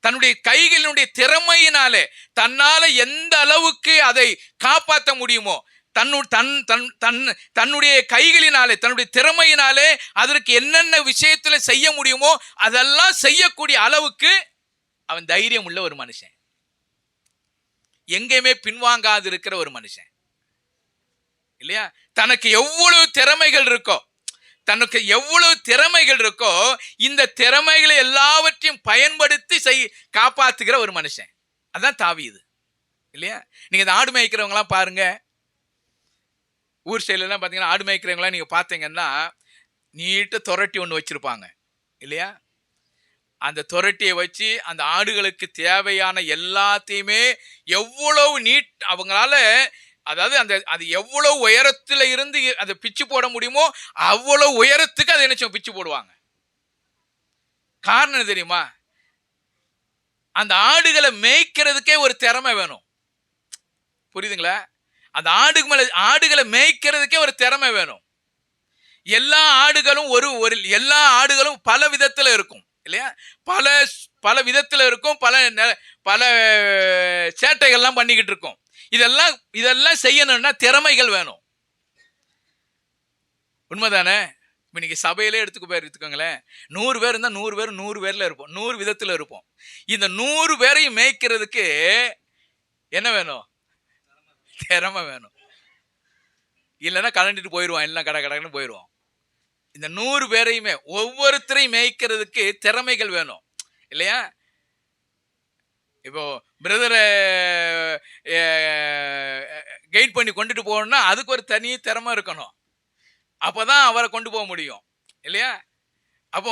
தன்னுடைய கைகளினுடைய திறமையினாலே தன்னால எந்த அளவுக்கு அதை காப்பாற்ற முடியுமோ, தன்னுடைய கைகளினாலே, தன்னுடைய திறமையினாலே அதற்கு என்னென்ன விஷயத்துல செய்ய முடியுமோ அதெல்லாம் செய்யக்கூடிய அளவுக்கு அவன் தைரியம் உள்ள ஒரு மனுஷன். எங்கேயுமே பின்வாங்காது இருக்கிற ஒரு மனுஷன் இல்லையா? தனக்கு எவ்வளவு திறமைகள் இருக்கோ, தனக்கு எவ்வளவு திறமைகள் இருக்கோ இந்த திறமைகளை எல்லாவற்றையும் பயன்படுத்தி காப்பாத்துகிற ஒரு மனுஷன். அதான் தாவீது இல்லையா? நீங்க இந்த ஆடு மேய்க்கிறவங்களாம் பாருங்க, ஊர் சைடுலாம் பாத்தீங்கன்னா ஆடு மேய்க்கிறவங்களாம் நீங்க பாத்தீங்கன்னா நீட்ட துரட்டி ஒன்று வச்சிருப்பாங்க இல்லையா? அந்த துரட்டியை வச்சு அந்த ஆடுகளுக்கு தேவையான எல்லாத்தையுமே எவ்வளவு அவங்களால, அதாவது அது எவ்வளவு உயரத்துல இருந்து அதை பிச்சு போட முடியுமோ அவ்வளவு உயரத்துக்கு அதை என்ன பிச்சு போடுவாங்க. காரணம் தெரியுமா? அந்த ஆடுகளை மேய்க்கிறதுக்கே ஒரு திறமை வேணும். புரியுதுங்களா? அந்த ஆடுகளை மேய்க்கிறதுக்கே ஒரு திறமை வேணும். எல்லா ஆடுகளும் பல விதத்துல இருக்கும் இல்லையா? பல விதத்துல இருக்கும், பல சேட்டைகள்லாம் பண்ணிக்கிட்டு இருக்கும். இதெல்லாம் செய்யணும்னா திறமைகள் வேணும். உண்மைதானே? இன்னைக்கு சபையிலே எடுத்துக்கோங்களேன், 100 பேர் இருந்தா 100 பேர் 100 பேர்ல இருப்போம், 100 விதத்துல இருப்போம். இந்த 100 பேரையும் மேய்க்கிறதுக்கு என்ன வேணும்? திறமை வேணும். இல்லைன்னா கலண்டிட்டு போயிடுவான், எல்லாம் கடன்னு போயிடுவான். இந்த 100 பேரையுமே ஒவ்வொருத்தரையும் மேய்க்கிறதுக்கு திறமைகள் வேணும் இல்லையா? இப்போ பிரதரை கைட் பண்ணி கொண்டுட்டு போகணும்னா அதுக்கு ஒரு தனி திறமை இருக்கணும். அப்போதான் அவரை கொண்டு போக முடியும் இல்லையா? அப்போ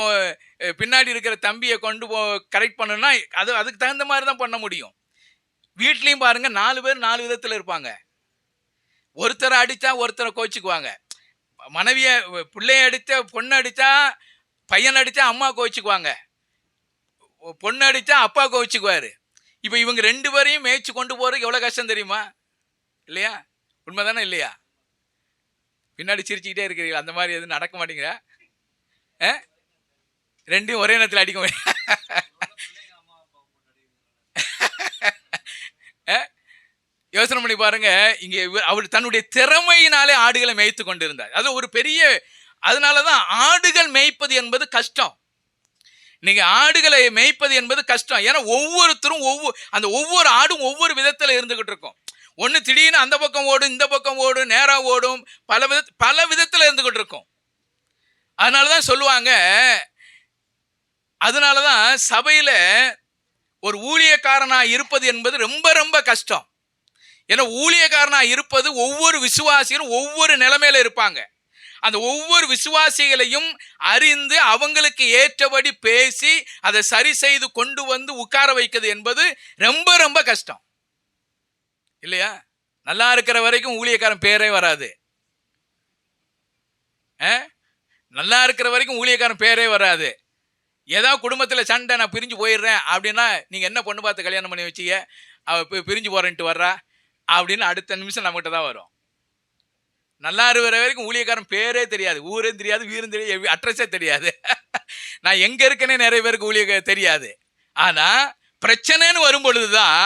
பின்னாடி இருக்கிற தம்பியை கரெக்ட் பண்ணணும்னா அதுக்கு தகுந்த மாதிரி தான் பண்ண முடியும். வீட்லையும் பாருங்க, 4 பேர் 4 விதத்தில் இருப்பாங்க. ஒருத்தரை அடித்தா ஒருத்தரை கோச்சிக்குவாங்க. மனைவியை பிள்ளைய அடித்த பொண்ணு அடித்தா பையன் அடித்தா அம்மா கோச்சிக்குவாங்க, பொண்ணு அடித்தா அப்பா கோச்சிக்குவாரு. இப்போ இவங்க 2 பேரையும் மேய்ச்சி கொண்டு போறதுக்கு எவ்வளோ கஷ்டம் தெரியுமா? இல்லையா? உண்மைதானே இல்லையா? பின்னாடி சிரிச்சுக்கிட்டே இருக்கிறீங்களா? அந்த மாதிரி எதுவும் நடக்க மாட்டேங்கிற? 2யும் ஒரே நேரத்தில் அடிக்க முடியும். யோசனை பண்ணி பாருங்க. இங்க அவர் தன்னுடைய திறமையினாலே ஆடுகளை மேய்த்து கொண்டிருந்தார். அது ஒரு பெரிய, அதனாலதான் ஆடுகள் மேய்ப்பது என்பது கஷ்டம். நீங்க ஆடுகளை மேய்ப்பது என்பது கஷ்டம். ஏன்னா ஒவ்வொருத்தரும் ஒவ்வொரு ஆடும் ஒவ்வொரு விதத்துல இருந்துகிட்டு இருக்கும். ஒண்ணு திடீர்னு அந்த பக்கம் ஓடும், இந்த பக்கம் ஓடும், நேரா ஓடும், பல விதத்துல இருந்துகிட்டு இருக்கும். அதனாலதான் சொல்லுவாங்க, அதனாலதான் சபையில ஒரு ஊழியக்காரனா இருப்பது என்பது ரொம்ப ரொம்ப கஷ்டம். ஏன்னா ஊழியக்காரனா இருப்பது ஒவ்வொரு விசுவாசிகளும் ஒவ்வொரு நிலைமையில இருப்பாங்க. அந்த ஒவ்வொரு விசுவாசிகளையும் அறிந்து அவங்களுக்கு ஏற்றபடி பேசி அதை சரி செய்து கொண்டு வந்து உட்கார வைக்கிறது என்பது ரொம்ப ரொம்ப கஷ்டம் இல்லையா? நல்லா இருக்கிற வரைக்கும் ஊழியக்காரன் பேரே வராது. நல்லா இருக்கிற வரைக்கும் ஊழியக்காரன் பேரே வராது. ஏதாவது குடும்பத்தில் சண்டை, நான் பிரிஞ்சு போயிடுறேன் அப்படின்னா, நீங்க என்ன பொண்ணு பார்த்து கல்யாணம் பண்ணி வச்சீங்க, அவ பிரிஞ்சு போறேன்ட்டு வர்றா அப்படின்னு அடுத்த நிமிஷம் நம்மகிட்ட தான் வரும். நல்லா இருக்கிற வரைக்கும் ஊழியக்காரன் பேரே தெரியாது, ஊரே தெரியாது, வீரும் தெரியாது, அட்ரஸே தெரியாது. நான் எங்க இருக்கேனே நிறைய பேருக்கு ஊழிய தெரியாது. ஆனா பிரச்சனைன்னு வரும் பொழுதுதான்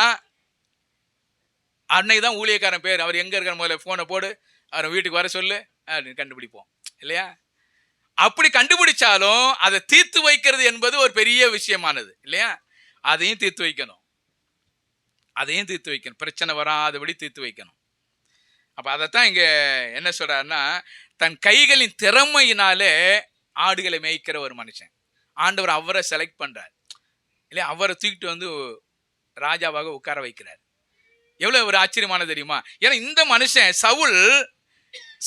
அன்னைக்கு தான் ஊழியக்காரன் பேர். அவர் எங்க இருக்கிற முதல்ல போனை போடு, அவரை வீட்டுக்கு வர சொல்லு அப்படின்னு கண்டுபிடிப்போம் இல்லையா? அப்படி கண்டுபிடிச்சாலும் அதை தீர்த்து வைக்கிறது என்பது ஒரு பெரிய விஷயமானது இல்லையா? அதையும் தீர்த்து வைக்கணும், பிரச்சனை வராதபடி தீர்த்து வைக்கணும். அப்ப அதைத்தான் இங்க என்ன சொல்றாருன்னா, தன் கைகளின் திறமையினாலே ஆடுகளை மேய்க்கிற ஒரு மனுஷன். ஆண்டவர் அவரை செலக்ட் பண்றார் இல்லையா? அவரை தூக்கிட்டு வந்து ராஜாவாக உட்கார வைக்கிறார். எவ்வளவு ஒரு ஆச்சரியமானது தெரியுமா? ஏன்னா இந்த மனுஷன்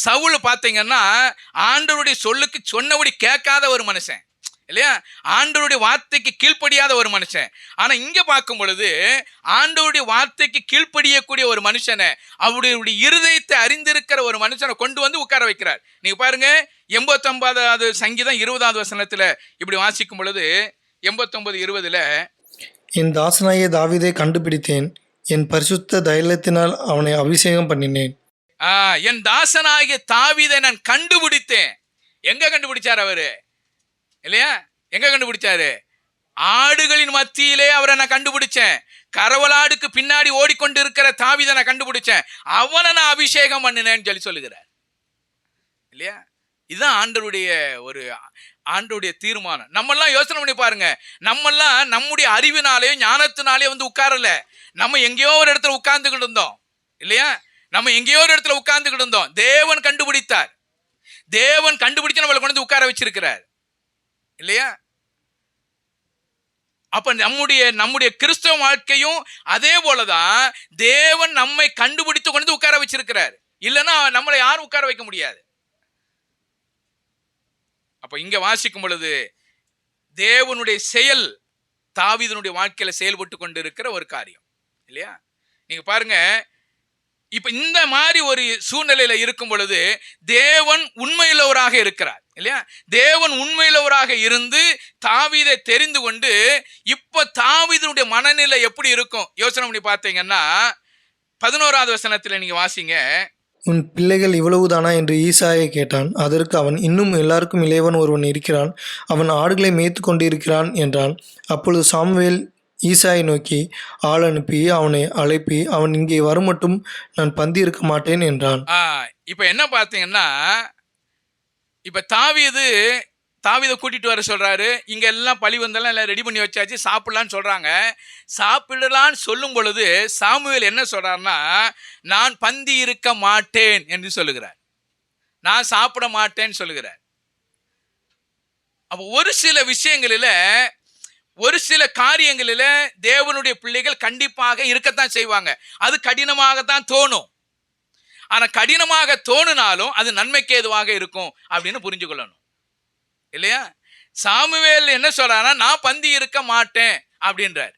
சவுல் பார்த்தீங்கன்னா ஆண்டவருடைய சொல்லுக்கு சொன்னபடி கேட்காத ஒரு மனுஷன் இல்லையா? ஆண்டவருடைய வார்த்தைக்கு கீழ்ப்படியாத ஒரு மனுஷன். ஆனா இங்க பார்க்கும் பொழுது ஆண்டவருடைய வார்த்தைக்கு கீழ்ப்படியக்கூடிய ஒரு மனுஷனை, அவருடைய இருதயத்தை அறிந்திருக்கிற ஒரு மனுஷனை கொண்டு வந்து உட்கார வைக்கிறார். நீங்க பாருங்க, 89வது சங்கீதம் 20வது வசனத்துல இப்படி வாசிக்கும் பொழுது 89:20 என் தாசனாகிய தாவீதை கண்டுபிடித்தேன், என் பரிசுத்த தைலத்தினால் அவனை அபிஷேகம் பண்ணினேன். என் தாசனாகிய தாவீதை நான் கண்டுபிடித்தேன். எங்க கண்டுபிடிச்சார் அவரு இல்லையா? எங்க கண்டுபிடிச்சாரு? ஆடுகளின் மத்தியிலே அவரை நான் கண்டுபிடிச்சேன். கரவலாடுக்கு பின்னாடி ஓடிக்கொண்டு இருக்கிற தாவீதை நான் கண்டுபிடிச்சேன், அவனை நான் அபிஷேகம் பண்ணினேன்னு சொல்லுகிறார் இல்லையா? இதுதான் ஆண்டவருடைய தீர்மானம். நம்மெல்லாம் யோசனை பண்ணி பாருங்க, நம்மெல்லாம் நம்முடைய அறிவினாலேயோ ஞானத்தினாலேயோ வந்து உட்காரல. நம்ம எங்கேயோ ஒரு இடத்துல உட்கார்ந்துகிட்டு இருந்தோம் இல்லையா? தேவன் கண்டுபிடித்தார். தேவன் கண்டுபிடிச்சு நம்மளை கொண்டு வந்து உட்கார வச்சிருக்கிறார் இல்லையா? அப்ப நம்முடைய கிறிஸ்தவ வாழ்க்கையும் அதே போலதான். தேவன் நம்மை கண்டுபிடித்து கொண்டு உட்கார வச்சிருக்கிறார். இல்லைன்னா நம்மளை யாரும் உட்கார வைக்க முடியாது. அப்ப இங்க வாசிக்கும் பொழுது தேவனுடைய செயல் தாவீதுனுடைய வாழ்க்கையில செயல்பட்டு கொண்டு இருக்கிற ஒரு காரியம் இல்லையா? நீங்க பாருங்க, இப்ப இந்த மாதிரி ஒரு சூழ்நிலையில இருக்கும் பொழுது தேவன் உண்மையுள்ளவராக இருக்கிறார் இல்லையா? தேவன் உண்மையுள்ளவராக இருந்து தாவீதை தெரிந்து கொண்டு இப்ப தாவீதுனுடைய மனநிலை எப்படி இருக்கும் யோசனை பண்ணி பார்த்தீங்கன்னா 11வது வசனத்துல நீங்க வாசிங்க. உன் பிள்ளைகள் இவ்வளவுதானா என்று ஈசாயை கேட்டான். அதற்கு அவன், இன்னும் எல்லாருக்கும் இளையவன் ஒருவன் இருக்கிறான், அவன் ஆடுகளை மேய்த்து கொண்டிருக்கிறான் என்றான். அப்பொழுது சாமுவேல் ஈசாயை நோக்கி, ஆள் அனுப்பி அவனை அழைப்பி, அவன் இங்கே வருமட்டும் நான் பந்தி இருக்க மாட்டேன் என்றான். இப்ப என்ன பார்த்தீங்கன்னா, இப்ப தாவீதை கூட்டிட்டு வர சொல்றாரு. இங்க எல்லாம் பழி வந்தெல்லாம் எல்லாம் ரெடி பண்ணி வச்சாச்சு, சாப்பிடலான்னு சொல்றாங்க. சாப்பிடலான்னு சொல்லும் பொழுது சாமுவேல் என்ன சொல்றாருன்னா, நான் பந்தி இருக்க மாட்டேன் என்று சொல்லுகிறார். நான் சாப்பிட மாட்டேன்னு சொல்லுகிறார். அப்போ ஒரு சில விஷயங்களில, ஒரு சில காரியங்களில தேவனுடைய பிள்ளைகள் கண்டிப்பாக இருக்கத்தான் செய்வாங்க. அது கடினமாகத்தான் தோணும். ஆனா கடினமாக தோணினாலும் அது நன்மைக்கு ஏதுவாக இருக்கும் அப்படின்னு புரிஞ்சு கொள்ளணும் இல்லையா? சாமுவேல் என்ன சொல்றாருன்னா, நான் பந்தி இருக்க மாட்டேன் அப்படின்றார்.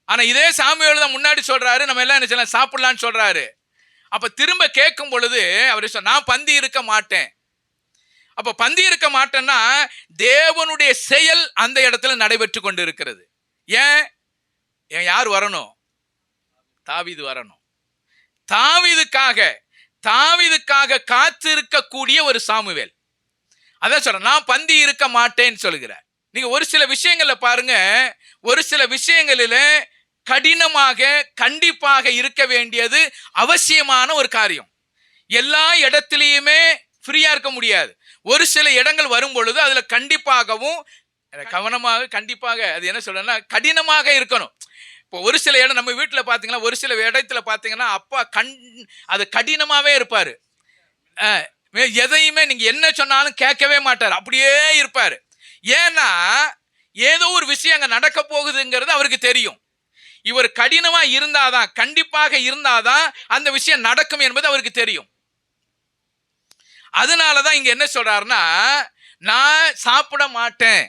ஆனா இதே சாமுவேல் தான் முன்னாடி சொல்றாரு, நம்ம எல்லாம் என்ன செய்யலாம், சாப்பிடலான்னு சொல்றாரு. அப்ப திரும்ப கேட்கும் பொழுது அவர் நான் பந்தி இருக்க மாட்டேன். அப்ப பந்தி இருக்க மாட்டேன்னா தேவனுடைய செயல் அந்த இடத்துல நடைபெற்று கொண்டு இருக்கிறது. ஏன் யார் வரணும்? தாவீது வரணும். தாவீதுக்காக காத்திருக்கக்கூடிய ஒரு சாமுவேல் அதான் சொல்ற, நான் பந்தி இருக்க மாட்டேன்னு சொல்லுகிறார். நீங்க ஒரு சில விஷயங்கள்ல பாருங்க, ஒரு சில விஷயங்களில கண்டிப்பாக இருக்க வேண்டியது அவசியமான ஒரு காரியம். எல்லா இடத்திலையுமே ஃப்ரீயா இருக்க முடியாது. ஒரு சில இடங்கள் வரும் பொழுது அதுல கண்டிப்பாகவும் கண்டிப்பாக அது என்ன சொல்றேன்னா கடினமாக இருக்கணும். இப்போ ஒரு சில இடம் நம்ம வீட்டில் பார்த்தீங்கன்னா, ஒரு சில இடத்துல பார்த்தீங்கன்னா அப்பா அது கடினமாகவே இருப்பார். எதையுமே நீங்கள் என்ன சொன்னாலும் கேட்கவே மாட்டார், அப்படியே இருப்பார். ஏன்னா ஏதோ ஒரு விஷயம் அங்கே நடக்க போகுதுங்கிறது அவருக்கு தெரியும். இவர் கடினமாக இருந்தாதான், கண்டிப்பாக இருந்தாதான் அந்த விஷயம் நடக்கும் என்பது அவருக்கு தெரியும். அதனாலதான் இங்க என்ன சொல்றாருன்னா, நான் சாப்பிட மாட்டேன்,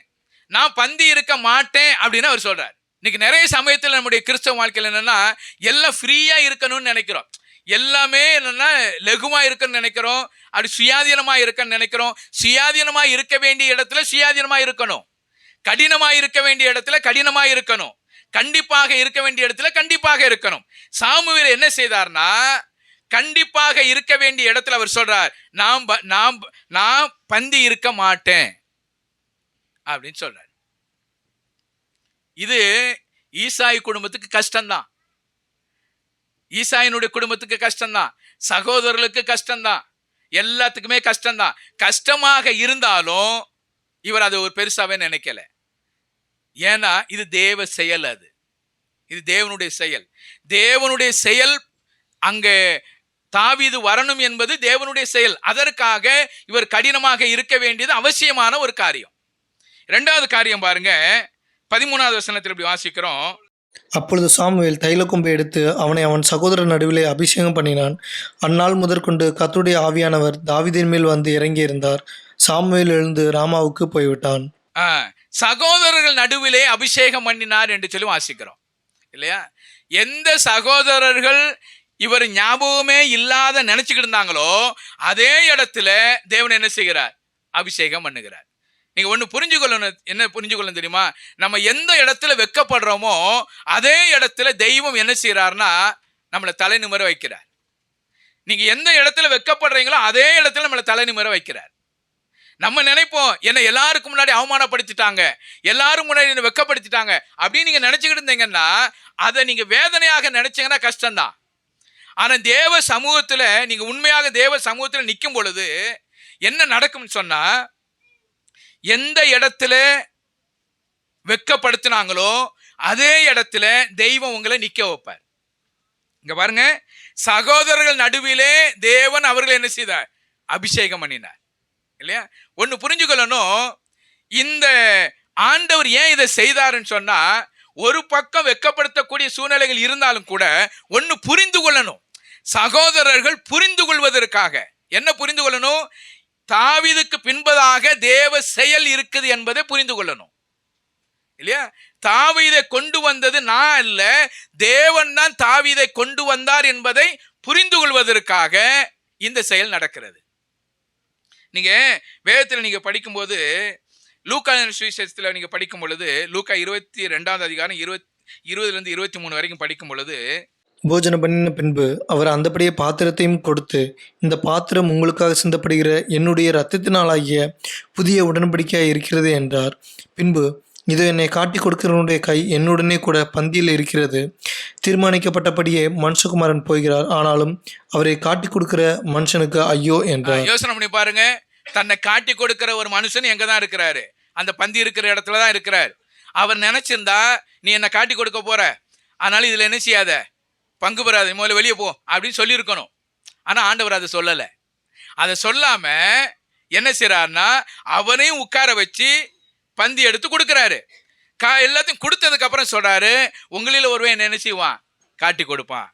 நான் பந்தி இருக்க மாட்டேன் அப்படின்னு அவர் சொல்றார். இன்னைக்கு நிறைய சமயத்தில் நம்முடைய கிறிஸ்தவ வாழ்க்கையில் என்னன்னா, எல்லாம் ஃப்ரீயா இருக்கணும்னு நினைக்கிறோம். எல்லாமே என்னன்னா லகுமா இருக்குன்னு நினைக்கிறோம். அப்படி சுயாதீனமா இருக்குன்னு நினைக்கிறோம். சுயாதீனமா இருக்க வேண்டிய இடத்துல சுயாதீனமா இருக்கணும். கடினமா இருக்க வேண்டிய இடத்துல கடினமா இருக்கணும். கண்டிப்பாக இருக்க வேண்டிய இடத்துல கண்டிப்பாக இருக்கணும். சாமுவேல் என்ன செய்தார்னா, கண்டிப்பாக இருக்க வேண்டிய இடத்துல அவர் சொல்றார், நான் பந்தி இருக்க மாட்டேன் அப்படின்னு சொல்றார். இது ஈசாய் குடும்பத்துக்கு கஷ்டம்தான். ஈசாயினுடைய குடும்பத்துக்கு கஷ்டம்தான், சகோதரர்களுக்கு கஷ்டம்தான், எல்லாத்துக்குமே கஷ்டம்தான். கஷ்டமாக இருந்தாலும் இவர் அதை ஒரு பெருசாவே நினைக்கல. ஏன்னா இது தேவ செயல், இது தேவனுடைய செயல். தேவனுடைய செயல் அங்கே தாவீது வரணும் என்பது தேவனுடைய செயல். அதற்காக இவர் கடினமாக இருக்க வேண்டியது அவசியமான ஒரு காரியம். இரண்டாவது காரியம் பாருங்க, 13வது வசனத்தில் இப்படி வாசிக்கிறோம். அப்பொழுது சாமுவேல் தைலக்கொம்பை எடுத்து அவனை அவன் சகோதரர் நடுவிலே அபிஷேகம் பண்ணினான். அந்நாள் முதற்கொண்டு கர்த்தருடைய ஆவியானவர் தாவீதின் மேல் வந்து இறங்கியிருந்தார். சாமுவேல் எழுந்து ராமாவுக்கு போய்விட்டான். சகோதரர்கள் நடுவிலே அபிஷேகம் பண்ணினார் என்று சொல்லி வாசிக்கிறோம் இல்லையா? எந்த சகோதரர்கள் இவர் ஞாபகமே இல்லாத நினைச்சுக்கிட்டு இருந்தாங்களோ அதே இடத்துல தேவன் என்ன செய்கிறார்? அபிஷேகம் பண்ணுகிறார். நீங்க ஒண்ணு புரிஞ்சுக்கொள்ளணும். என்ன புரிஞ்சுக்கொள்ளணும் தெரியுமா? நம்ம எந்த இடத்துல வெட்கப்படுறோமோ அதே இடத்துல தெய்வம் என்ன செய்யறாருன்னா நம்மளை தலை நிமிர வைக்கிறார். நீங்க எந்த இடத்துல வெட்கப்படுறீங்களோ அதே இடத்துல நம்மளை தலை நிமிர வைக்கிறார். நம்ம நினைப்போம், என்னை எல்லாருக்கும் முன்னாடி அவமானப்படுத்திட்டாங்க, எல்லாரும் முன்னாடி என்ன வெட்கப்படுத்திட்டாங்க அப்படின்னு நீங்க நினைச்சுக்கிட்டு இருந்தீங்கன்னா அதை நீங்க வேதனையாக நினைச்சீங்கன்னா கஷ்டம்தான். ஆனா தேவ சமூகத்துல நீங்க உண்மையாக தேவ சமூகத்துல நிற்கும் பொழுது என்ன நடக்கும்னு சொன்னா, எந்த இடத்துல வெட்கப்படுத்தினாங்களோ அதே இடத்துல தெய்வம் உங்களை நிக்க வைப்பார். இங்க பாருங்க, சகோதரர்கள் நடுவிலே தேவன் அவர்கள் என்ன செய்தார்? அபிஷேகம் பண்ணினார். இல்லையா? ஒன்று புரிஞ்சுக்கொள்ளணும், இந்த ஆண்டவர் ஏன் இதை செய்தாருன்னு சொன்னா, ஒரு பக்கம் வெட்கப்படுத்தக்கூடிய சூழ்நிலைகள் இருந்தாலும் கூட ஒன்று புரிந்து கொள்ளணும். சகோதரர்கள் புரிந்து கொள்வதற்காக என்ன புரிந்து கொள்ளணும்? தாவீதுக்கு பின்பதாக தேவ செயல் இருக்குது என்பதை புரிந்து கொள்ளணும். இல்லையா? தாவீதை கொண்டு வந்தது நான் அல்ல, தேவன் தான் தாவீதை கொண்டு வந்தார் என்பதை புரிந்து கொள்வதற்காக இந்த செயல் நடக்கிறது. நீங்க வேதத்தில் நீங்க படிக்கும்போது, லூக்கா சுவிசேஷத்தில் நீங்க படிக்கும் பொழுது, லூக்கா 22 அதிகாரம் 20 23 வரைக்கும் படிக்கும் பொழுது, போஜனம் பண்ணின பின்பு அவர் அந்தபடியே பாத்திரத்தையும் கொடுத்து, இந்த பாத்திரம் உங்களுக்காக சிந்தப்படுகிற என்னுடைய இரத்தத்தினாலாகிய புதிய உடன்படிக்கையாக இருக்கிறது என்றார். பின்பு, இதோ என்னை காட்டி கொடுக்கிறவனுடைய கை என்னுடனே கூட பந்தியில் இருக்கிறது. தீர்மானிக்கப்பட்டபடியே மனுஷகுமாரன் போகிறார், ஆனாலும் அவரை காட்டி கொடுக்கிற மனுஷனுக்கு ஐயோ என்றார். யோசனை பண்ணி பாருங்க, தன்னை காட்டி கொடுக்கிற ஒரு மனுஷன் எங்க தான் இருக்கிறாரு? அந்த பந்தி இருக்கிற இடத்துல தான் இருக்கிறார். அவர் நினைச்சிருந்தா, நீ என்ன காட்டி கொடுக்க போற, அதனால இதுல என்ன செய்யாத, பங்கு பெறாத, முதல்ல வெளியே போ அப்படின்னு சொல்லியிருக்கணும். ஆனா ஆண்டவர் அதை சொல்லலை. அதை சொல்லாம என்ன செய்யறாருன்னா, அவனையும் உட்கார வச்சு பந்தி எடுத்து கொடுக்கிறாரு. எல்லாத்தையும் கொடுத்ததுக்கு அப்புறம் சொல்றாரு, உங்களில் ஒருவன் என்ன செய்வான், காட்டி கொடுப்பான்.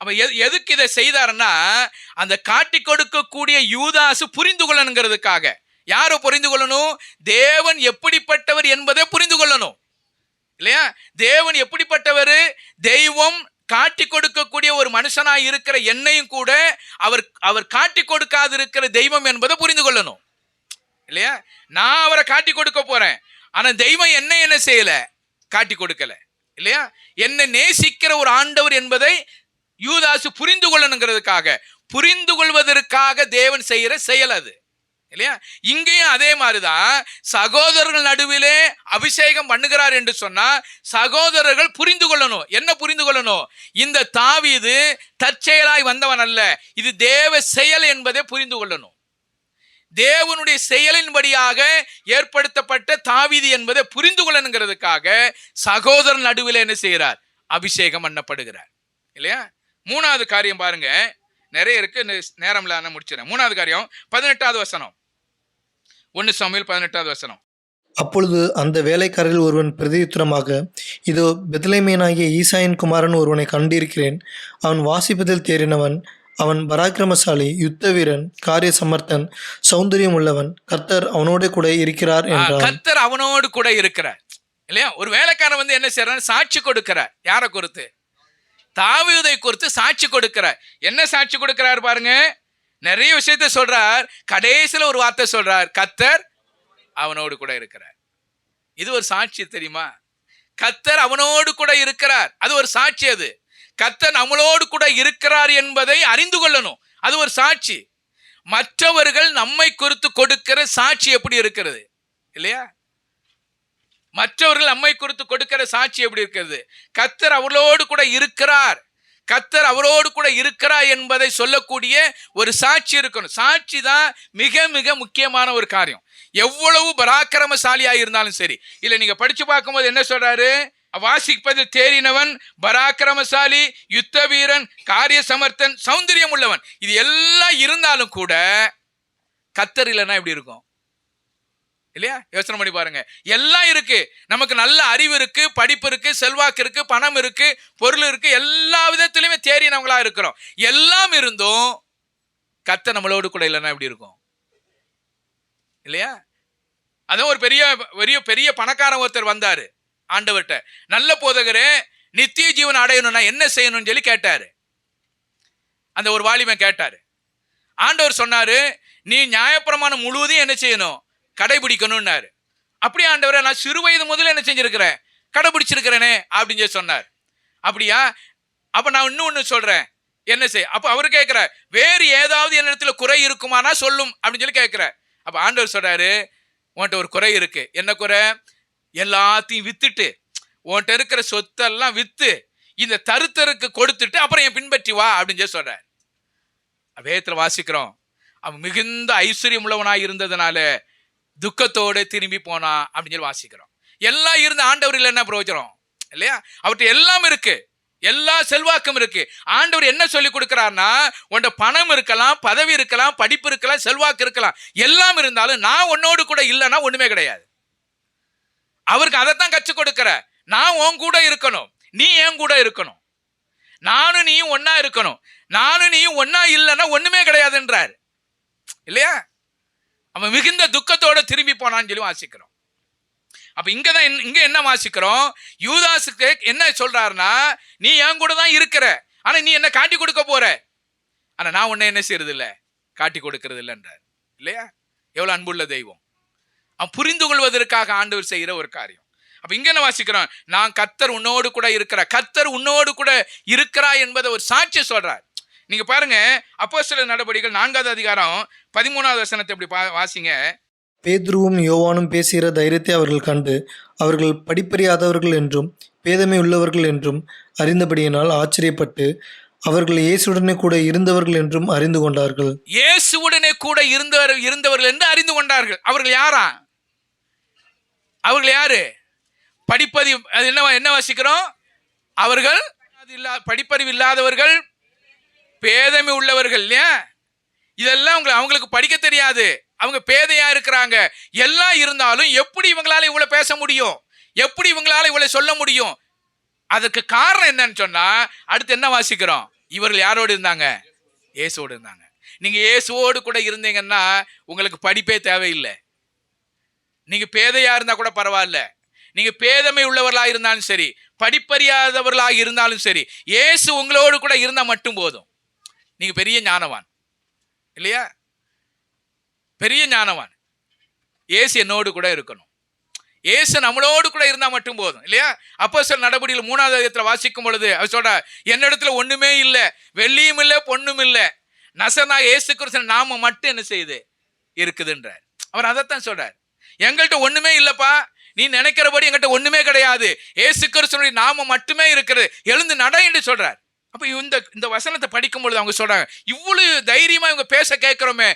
அப்ப எதுக்கு இதை செய்தாருன்னா, அந்த காட்டி கொடுக்கக்கூடிய யூதாசு புரிந்து கொள்ளணுங்கிறதுக்காக. யாரை புரிந்து கொள்ளணும்? தேவன் எப்படிப்பட்டவர் என்பதை புரிந்து கொள்ளணும். இல்லையா? தேவன் எப்படிப்பட்டவர்? தெய்வம் காட்டி கொடுக்கக்கூடிய ஒரு மனுஷனாய் இருக்கிற என்னையும் கூட அவர் காட்டி கொடுக்காது இருக்கிற தெய்வம் என்பதை புரிந்து கொள்ளணும். இல்லையா? நான் அவரை காட்டி கொடுக்க போறேன், ஆனா தெய்வம் என்ன செய்யல, காட்டி கொடுக்கல. இல்லையா? என்னை நேசிக்கிற ஒரு ஆண்டவர் என்பதை யூதாசு புரிந்து கொள்ளணுங்கிறதுக்காக, புரிந்து கொள்வதற்காக தேவன் செய்யற செயல் அது. இல்லையா? இங்கேயும் அதே மாதிரிதான், சகோதரர்கள் நடுவிலே அபிஷேகம் பண்ணுகிறார் என்று சொன்னா சகோதரர்கள் புரிந்து கொள்ளணும். என்ன புரிந்து கொள்ளணும்? இந்த தாவீது தற்செயலாய் வந்தவன் அல்ல, இது தேவ செயல் என்பதை புரிந்து கொள்ளணும். தேவனுடைய செயலின்படியாக ஏற்படுத்தப்பட்ட தாவீது என்பதை புரிந்து கொள்ளணுங்கிறதுக்காக சகோதரன் நடுவில் என்ன செய்கிறார்? அபிஷேகம் பண்ணப்படுகிறார். இல்லையா? மூணாவது காரியம் பாருங்க, நிறைய இருக்கு, நேரம் இல்லாம முடிச்சிடறேன். மூணாவது காரியம் 18வது வசனம், 1 சாமுவேல் 18வது வசனம். அப்பொழுது அந்த வேலைக்காரரில் ஒருவன் பிரதியுத்தரமாக, இதோ பெத்லெஹேமியனாகிய ஈசாயின் குமாரன் ஒருவனை கண்டிருக்கிறேன். அவன் வாசிப்பதில் தேறினவன், அவன் பராக்கிரமசாலி, யுத்த வீரன், காரிய சமர்த்தன், சௌந்தரியம் உள்ளவன், கர்த்தர் அவனோடு கூட இருக்கிறார் என்றார். கர்த்தர் அவனோடு கூட இருக்கிறார். இல்லையா? ஒரு வேலைக்காரன் வந்து என்ன செய்யறார்? சாட்சி கொடுக்கிறார். யாரை குறித்து? தாவீதை குறித்து சாட்சி கொடுக்கிறார். என்ன சாட்சி கொடுக்கிறார் பாருங்க, நிறைய விஷயத்த சொல்றார். கடைசியில ஒரு வார்த்தை சொல்றார், கர்த்தர் அவனோடு கூட இருக்கிறார். இது ஒரு சாட்சி தெரியுமா? கர்த்தர் அவனோடு கூட இருக்கிறார், அது ஒரு சாட்சி. அது கர்த்தர் நம்மளோடு கூட இருக்கிறார் என்பதை அறிந்து கொள்ளணும், அது ஒரு சாட்சி. மற்றவர்கள் நம்மை குறித்து கொடுக்கிற சாட்சி எப்படி இருக்கிறது? இல்லையா? மற்றவர்கள் நம்மை குறித்து கொடுக்கிற சாட்சி எப்படி இருக்கிறது? கர்த்தர் அவளோடு கூட இருக்கிறார், கர்த்தர் அவரோடு கூட இருக்கிறார் என்பதை சொல்லக்கூடிய ஒரு சாட்சி இருக்கணும். சாட்சி தான் மிக மிக முக்கியமான ஒரு காரியம். எவ்வளவு பராக்கிரமசாலியா இருந்தாலும் சரி. இல்ல நீங்க படிச்சு பார்க்கும்போது என்ன சொல்றாரு? வாசிப்பதில் தேறினவன், பராக்கிரமசாலி, யுத்த வீரன், காரிய சமர்த்தன், சௌந்தரியம் உள்ளவன், இது எல்லாம் இருந்தாலும் கூட கர்த்தர் இல்லைன்னா எப்படி இருக்கும்? இல்லையா? யோசனை பண்ணி பாருங்க. எல்லாம் இருக்கு, நமக்கு நல்ல அறிவு இருக்கு, படிப்பு இருக்கு, செல்வாக்கு இருக்கு, பணம் இருக்கு, பொருள் இருக்கு, எல்லா விதத்திலுமே தேறினவங்களா இருக்கிறோம். எல்லாம் இருந்தும் கர்த்தர் நம்மளோடு கூட இல்லைன்னா எப்படி இருக்கும்? இல்லையா? அதான் ஒரு பெரிய பெரிய பெரிய பணக்காரன் ஒருத்தர் வந்தாரு ஆண்டவர்கிட்ட. நல்ல போதகரே, நித்திய ஜீவன் அடையணும்னா என்ன செய்யணும்னு சொல்லி கேட்டாரு. அந்த ஒரு வாலிபன் கேட்டாரு. ஆண்டவர் சொன்னாரு, நீ நியாயப்பிரமாணம் முழுவதும் என்ன செய்யணும்? கடைபிடிக்கணும்னாரு. அப்படியே ஆண்டவரை, நான் சிறு வயது முதல்ல என்ன செஞ்சிருக்கிறேன்? கடைபிடிச்சிருக்கிறேனே அப்படின்னு சொல்லி சொன்னார். அப்படியா? அப்ப நான் இன்னொன்னு சொல்றேன், என்ன செய்? அப்ப அவரு கேட்கிற, வேறு ஏதாவது என்னிடத்துல குறை இருக்குமானா சொல்லும் அப்படின்னு சொல்லி கேட்கிற. அப்ப ஆண்டவர் சொல்றாரு, உன்கிட்ட ஒரு குறை இருக்கு. என்ன குறை? எல்லாத்தையும் வித்துட்டு, உன்கிட்ட இருக்கிற சொத்தெல்லாம் வித்து இந்த தருத்தருக்கு கொடுத்துட்டு அப்புறம் என் பின்பற்றி வா அப்படின்னு சொல்லி சொல்றாரு. வேதத்துல வாசிக்கிறோம், அவன் மிகுந்த ஐஸ்வர்யம் உள்ளவனாய் இருந்ததுனால துக்கத்தோட திரும்பி போனா அப்படின்னு சொல்லி வாசிக்கிறோம். எல்லாம் இருந்த ஆண்டவர் இல்லை என்ன பிரயோஜனம்? இல்லையா? அவர்கிட்ட எல்லாம் இருக்கு, எல்லா செல்வாக்கும் இருக்கு. ஆண்டவர் என்ன சொல்லி கொடுக்கிறார்னா, உன்ட பணம் இருக்கலாம், பதவி இருக்கலாம், படிப்பு இருக்கலாம், செல்வாக்கு இருக்கலாம், எல்லாம் இருந்தாலும் நான் உன்னோடு கூட இல்லைன்னா ஒண்ணுமே கிடையாது. அவருக்கு அதைத்தான் கற்றுக் கொடுக்கிற. நான் உன் கூட இருக்கணும், நீ என் கூட இருக்கணும், நானும் நீயும் ஒன்னா இருக்கணும். நானும் நீயும் ஒன்னா இல்லைன்னா ஒண்ணுமே கிடையாதுன்றார் இல்லையா? அவன் மிகுந்த துக்கத்தோட திரும்பி போனான்னு சொல்லி வாசிக்கிறோம். அப்ப இங்க என்ன வாசிக்கிறோம்? யூதாசுக்கு என்ன சொல்றாருன்னா, நீ என் கூட தான் இருக்கிற, ஆனா நீ என்ன காட்டி கொடுக்க போற, ஆனா நான் உன்னை என்ன செய்யறது இல்ல, காட்டி கொடுக்கறது இல்லைன்றார் இல்லையா? எவ்வளவு அன்புள்ள தெய்வம். அவன் புரிந்து கொள்வதற்காக ஆண்டவர் செய்கிற ஒரு காரியம். அப்ப இங்க என்ன வாசிக்கிறோம்? நான் கர்த்தர் உன்னோடு கூட இருக்கிற, கர்த்தர் உன்னோடு கூட இருக்கிறா என்பதை ஒரு சாட்சி சொல்றார். நீங்க பாருங்க, அப்போஸ்தலர் நடபடிகள் 4வது அதிகாரம் 13வது வசனத்தை இப்படி வாசிங்க. பேதுருவும் யோவானும் பேசுகிற தைரியத்தை அவர்கள் கண்டு அவர்கள் படிப்பறியாதவர்கள் என்றும் பேதமை உள்ளவர்கள் என்றும் அறிந்தபடியினால் ஆச்சரியப்பட்டு அவர்கள் இயேசுடனே கூட இருந்தவர்கள் என்றும் அறிந்து கொண்டார்கள். இயேசுவுடனே கூட இருந்தவர்கள் என்று அறிந்து கொண்டார்கள். அவர்கள் யாரா? அவர்கள் யாரு? படிப்பறிவு. அது என்ன வாசிக்கிறோம்? அவர்கள் படிப்பறிவு இல்லாதவர்கள், பேதமை உள்ளவர்கள் இல்லையா? இதெல்லாம் அவங்களுக்கு படிக்க தெரியாது, அவங்க பேதையா இருக்கிறாங்க. எல்லாம் இருந்தாலும் எப்படி இவங்களால இவ்வளவு பேச முடியும், எப்படி இவங்களால இவ்வளவு சொல்ல முடியும்? அதுக்கு காரணம் என்னன்னு சொன்னா, அடுத்து என்ன வாசிக்கிறோம்? இவர்கள் யாரோடு இருந்தாங்க? இயேசுவோடு இருந்தாங்க. நீங்க இயேசுவோடு கூட இருந்தீங்கன்னா உங்களுக்கு படிப்பே தேவையில்லை. நீங்க பேதையா இருந்தா கூட பரவாயில்ல, நீங்க பேதமை உள்ளவர்களா இருந்தாலும் சரி, படிப்பறியாதவர்களாக இருந்தாலும் சரி, இயேசு உங்களோடு கூட இருந்தா மட்டும் போதும். நீங்க பெரிய ஞானவான் இல்லையா? பெரிய ஞானவான். இயேசு என்னோடு கூட இருக்கணும், இயேசு நம்மளோடு கூட இருந்தா மட்டும் போதும் இல்லையா? அப்போஸ்தலர் நடபடிகள் 3வது அதிகாரத்துல வாசிக்கும் பொழுது அவர் சொல்ற, என்னிடத்துல ஒண்ணுமே இல்லை, வெள்ளியும் இல்லை, பொண்ணும் இல்லை, நசனாக இயேசு கிறிஸ்து நாம மட்டும் என்ன செய்யுது இருக்குதுன்றார். அவர் அதைத்தான் சொல்றார். எங்கள்கிட்ட ஒண்ணுமே இல்லப்பா, நீ நினைக்கிறபடி எங்கிட்ட ஒண்ணுமே கிடையாது, இயேசு கிறிஸ்துவினுடைய நாம மட்டுமே இருக்கிறது, எழுந்து நட என்று சொல்றார். அப்ப இந்த வசனத்தை படிக்கும் பொழுது அவங்க சொல்றாங்க, இவ்வளவு தைரியமா இவங்க பேச கேட்கிறோமே,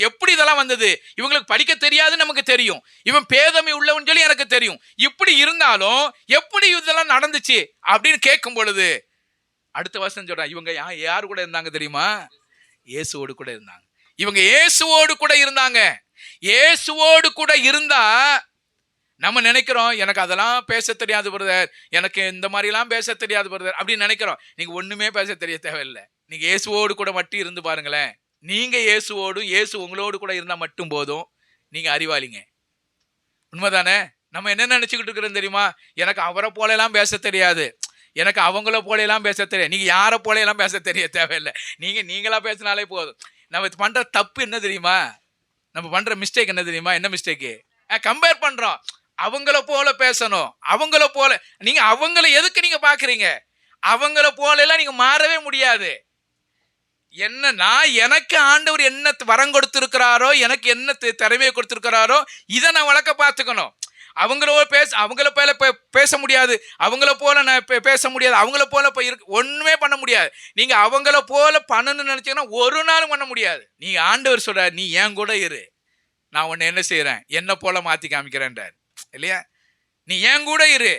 எப்படி இதெல்லாம் வந்தது? இவங்களுக்கு படிக்க தெரியாதுன்னு நமக்கு தெரியும், இவன் பேதமை உள்ளவன் சொல்லி எனக்கு தெரியும், இப்படி இருந்தாலும் எப்படி இதெல்லாம் நடந்துச்சு அப்படின்னு கேட்கும் பொழுது அடுத்த வசனம் சொல்றாங்க, இவங்க யாரு கூட இருந்தாங்க தெரியுமா? இயேசுவோடு கூட இருந்தாங்க. இவங்க இயேசுவோடு கூட இருந்தாங்க. இயேசுவோடு கூட இருந்தா நம்ம நினைக்கிறோம், எனக்கு அதெல்லாம் பேச தெரியாது பிரதர், எனக்கு இந்த மாதிரிலாம் பேச தெரியாது பிரதர் அப்படின்னு நினைக்கிறோம். நீங்க ஒண்ணுமே பேச தெரிய தேவையில்லை. நீங்க இயேசுவோடு கூட மட்டும் இருந்து பாருங்களேன். நீங்க இயேசுவோடும் இயேசு உங்களோடு கூட இருந்தா மட்டும் போதும், நீங்க அறிவாளிங்க. உண்மைதானே? நம்ம என்ன நினைச்சுக்கிட்டு இருக்கிறோம் தெரியுமா? எனக்கு அவரை போல எல்லாம் பேச தெரியாது, எனக்கு அவங்கள போல எல்லாம் பேச தெரியாது. நீங்க யாரை போல எல்லாம் பேச தெரிய தேவையில்லை. நீங்களா பேசினாலே போதும். நம்ம பண்ற தப்பு என்ன தெரியுமா? நம்ம பண்ற மிஸ்டேக் என்ன தெரியுமா? என்ன மிஸ்டேக்கு? கம்பேர் பண்றோம். அவங்கள போல பேசணும், அவங்கள போல. நீங்க அவங்கள எதுக்கு நீங்க பாக்குறீங்க? அவங்கள போல எல்லாம் நீங்க மாறவே முடியாது. என்னன்னா, எனக்கு ஆண்டவர் என்ன வரம் கொடுத்திருக்கிறாரோ, எனக்கு என்ன திறமையை கொடுத்திருக்கிறாரோ, இதை நான் வளர்க்க பார்த்துக்கணும். அவங்கள போல பேச முடியாது, அவங்கள போல நான் பேச முடியாது, அவங்கள போல ஒண்ணுமே பண்ண முடியாது. நீங்க அவங்கள போல பண்ணணும்னு நினைச்சீங்கன்னா ஒரு நாளும் பண்ண முடியாது. நீங்க ஆண்டவர் சொல்றாரு, நீ என் கூட இரு, நான் உன்னை என்ன செய்யறேன், என்ன போல மாத்தி காமிக்கிறேன்றார் இல்லையா? நீ என் கூட இரு,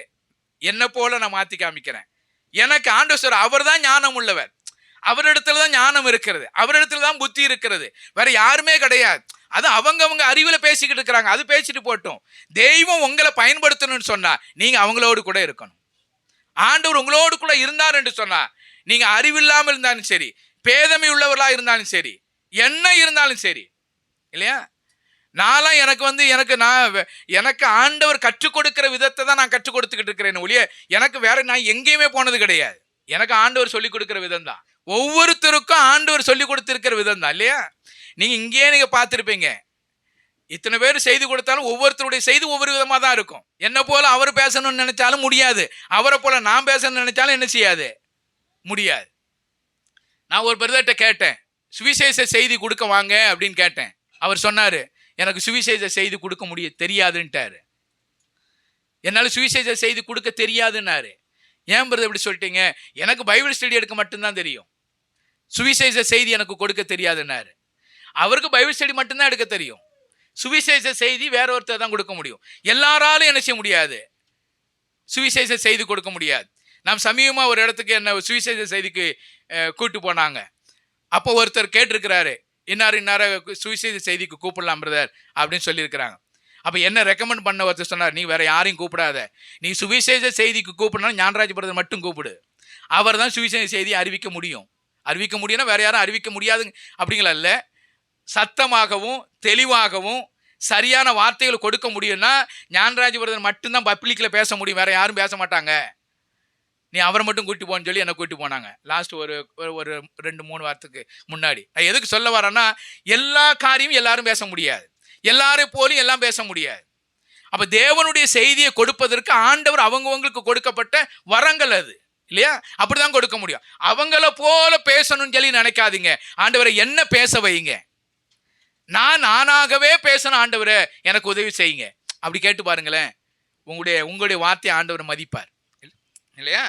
என்ன போல நான் மாத்தி காமிக்கிறேன். எனக்கு ஆண்டவர் சொல்ற, அவர் தான் ஞானம் உள்ளவர், அவரிடத்துல தான் ஞானம் இருக்கிறது, அவரிடத்துல தான் புத்தி இருக்கிறது, வேற யாருமே கிடையாது. அது அவங்க அறிவுல பேசிக்கிட்டு இருக்கிறாங்க, அது பேசிட்டு போட்டோம். தெய்வம் உங்களை பயன்படுத்தணும்னு சொன்னா நீங்க அவங்களோடு கூட இருக்கணும். ஆண்டவர் உங்களோடு கூட இருந்தார் என்று சொன்னா, நீங்க அறிவில்லாமல் இருந்தாலும் சரி, பேதமை உள்ளவர்களா இருந்தாலும் சரி, என்ன இருந்தாலும் சரி இல்லையா? நான்லாம் எனக்கு ஆண்டவர் கற்றுக் கொடுக்கிற விதத்தை தான் நான் கற்றுக் கொடுத்துக்கிட்டு இருக்கிறேன் ஒழிய, எனக்கு வேற நான் எங்கேயுமே போனது கிடையாது. எனக்கு ஆண்டவர் சொல்லிக் கொடுக்கிற விதம் தான். ஒவ்வொருத்தருக்கும் ஆண்டவர் சொல்லிக் கொடுத்திருக்கிற விதம் தான் இல்லையா? நீங்க இங்கேயே நீங்க பார்த்திருப்பீங்க, இத்தனை பேர் செய்தி கொடுத்தாலும் ஒவ்வொருத்தருடைய செய்தி ஒவ்வொரு விதமா தான் இருக்கும். என்ன போல அவர் பேசணும்னு நினைச்சாலும் முடியாது, அவரை போல நான் பேசணும்னு நினைச்சாலும் என்ன செய்யாது, முடியாது. நான் ஒரு பிரதர்கிட்ட கேட்டேன், சுவிசேஷ செய்தி கொடுக்க வாங்க அப்படின்னு கேட்டேன். அவர் சொன்னாரு, எனக்கு சுவிசேஷ செய்தி கொடுக்க தெரியாதுன்ட்டாரு. என்னால சுவிசேஷ செய்தி கொடுக்க தெரியாதுன்னாரு. ஏன் பிரதர் இப்படி சொல்லிட்டீங்க? எனக்கு பைபிள் ஸ்டடி எடுக்க மட்டும்தான் தெரியும், சுவிசேஷ செய்தி எனக்கு கொடுக்க தெரியாதுன்னாரு. அவருக்கு பைபிள் ஸ்டடி மட்டும்தான் எடுக்க தெரியும், சுவிசேஷ செய்தி வேற ஒருத்தர் தான் கொடுக்க முடியும். எல்லாராலும் என்ன செய்ய முடியாது, சுவிசேஷ செய்தி கொடுக்க முடியாது. நாம் சமீபமாக ஒரு இடத்துக்கு என்ன சுவிசேஷ செய்திக்கு கூட்டு போனாங்க. அப்போ ஒருத்தர் கேட்டிருக்கிறாரு, இன்னார சுவிசேஷ செய்திக்கு கூப்பிடலாம் பிரதர் அப்படின்னு சொல்லியிருக்கிறாங்க. அப்போ என்ன ரெக்கமெண்ட் பண்ண ஒருத்தர் சொன்னார், நீ வேற யாரையும் கூப்பிடாத, நீ சுவிசேஷ செய்திக்கு கூப்பிடணும் ஞானராஜ் பிரதர் மட்டும் கூப்பிடு, அவர் தான் சுவிசேஷ செய்தியை அறிவிக்க முடியும். அறிவிக்க முடியும்னா வேற யாரும் அறிவிக்க முடியாது அப்படிங்களா இல்லை, சத்தமாகவும் தெளிவாகவும் சரியான வார்த்தைகள் கொடுக்க முடியும்னா ஞானராஜ் பிரதர் மட்டும்தான் பப்ளிக்கில் பேச முடியும், வேற யாரும் பேச மாட்டாங்க, நீ அவரை மட்டும் கூட்டி போன்னு சொல்லி என்னை கூட்டி போனாங்க. லாஸ்ட் ஒரு 2-3 வாரத்துக்கு முன்னாடி. நான் எதுக்கு சொல்ல வரேன்னா, எல்லா காரியமும் எல்லாரும் பேச முடியாது, எல்லாரும் போலும் எல்லாம் பேச முடியாது. அப்ப தேவனுடைய செய்தியை கொடுப்பதற்கு ஆண்டவர் அவங்கவங்களுக்கு கொடுக்கப்பட்ட வரங்கள் அது இல்லையா, அப்படிதான் கொடுக்க முடியும். அவங்கள போல பேசணும்னு சொல்லி நினைக்காதீங்க. ஆண்டவரை என்ன பேச வைங்க, நானாகவே பேசணும், ஆண்டவரை எனக்கு உதவி செய்யுங்க அப்படி கேட்டு பாருங்களேன், உங்களுடைய வார்த்தையை ஆண்டவர் மதிப்பார் இல்லையா.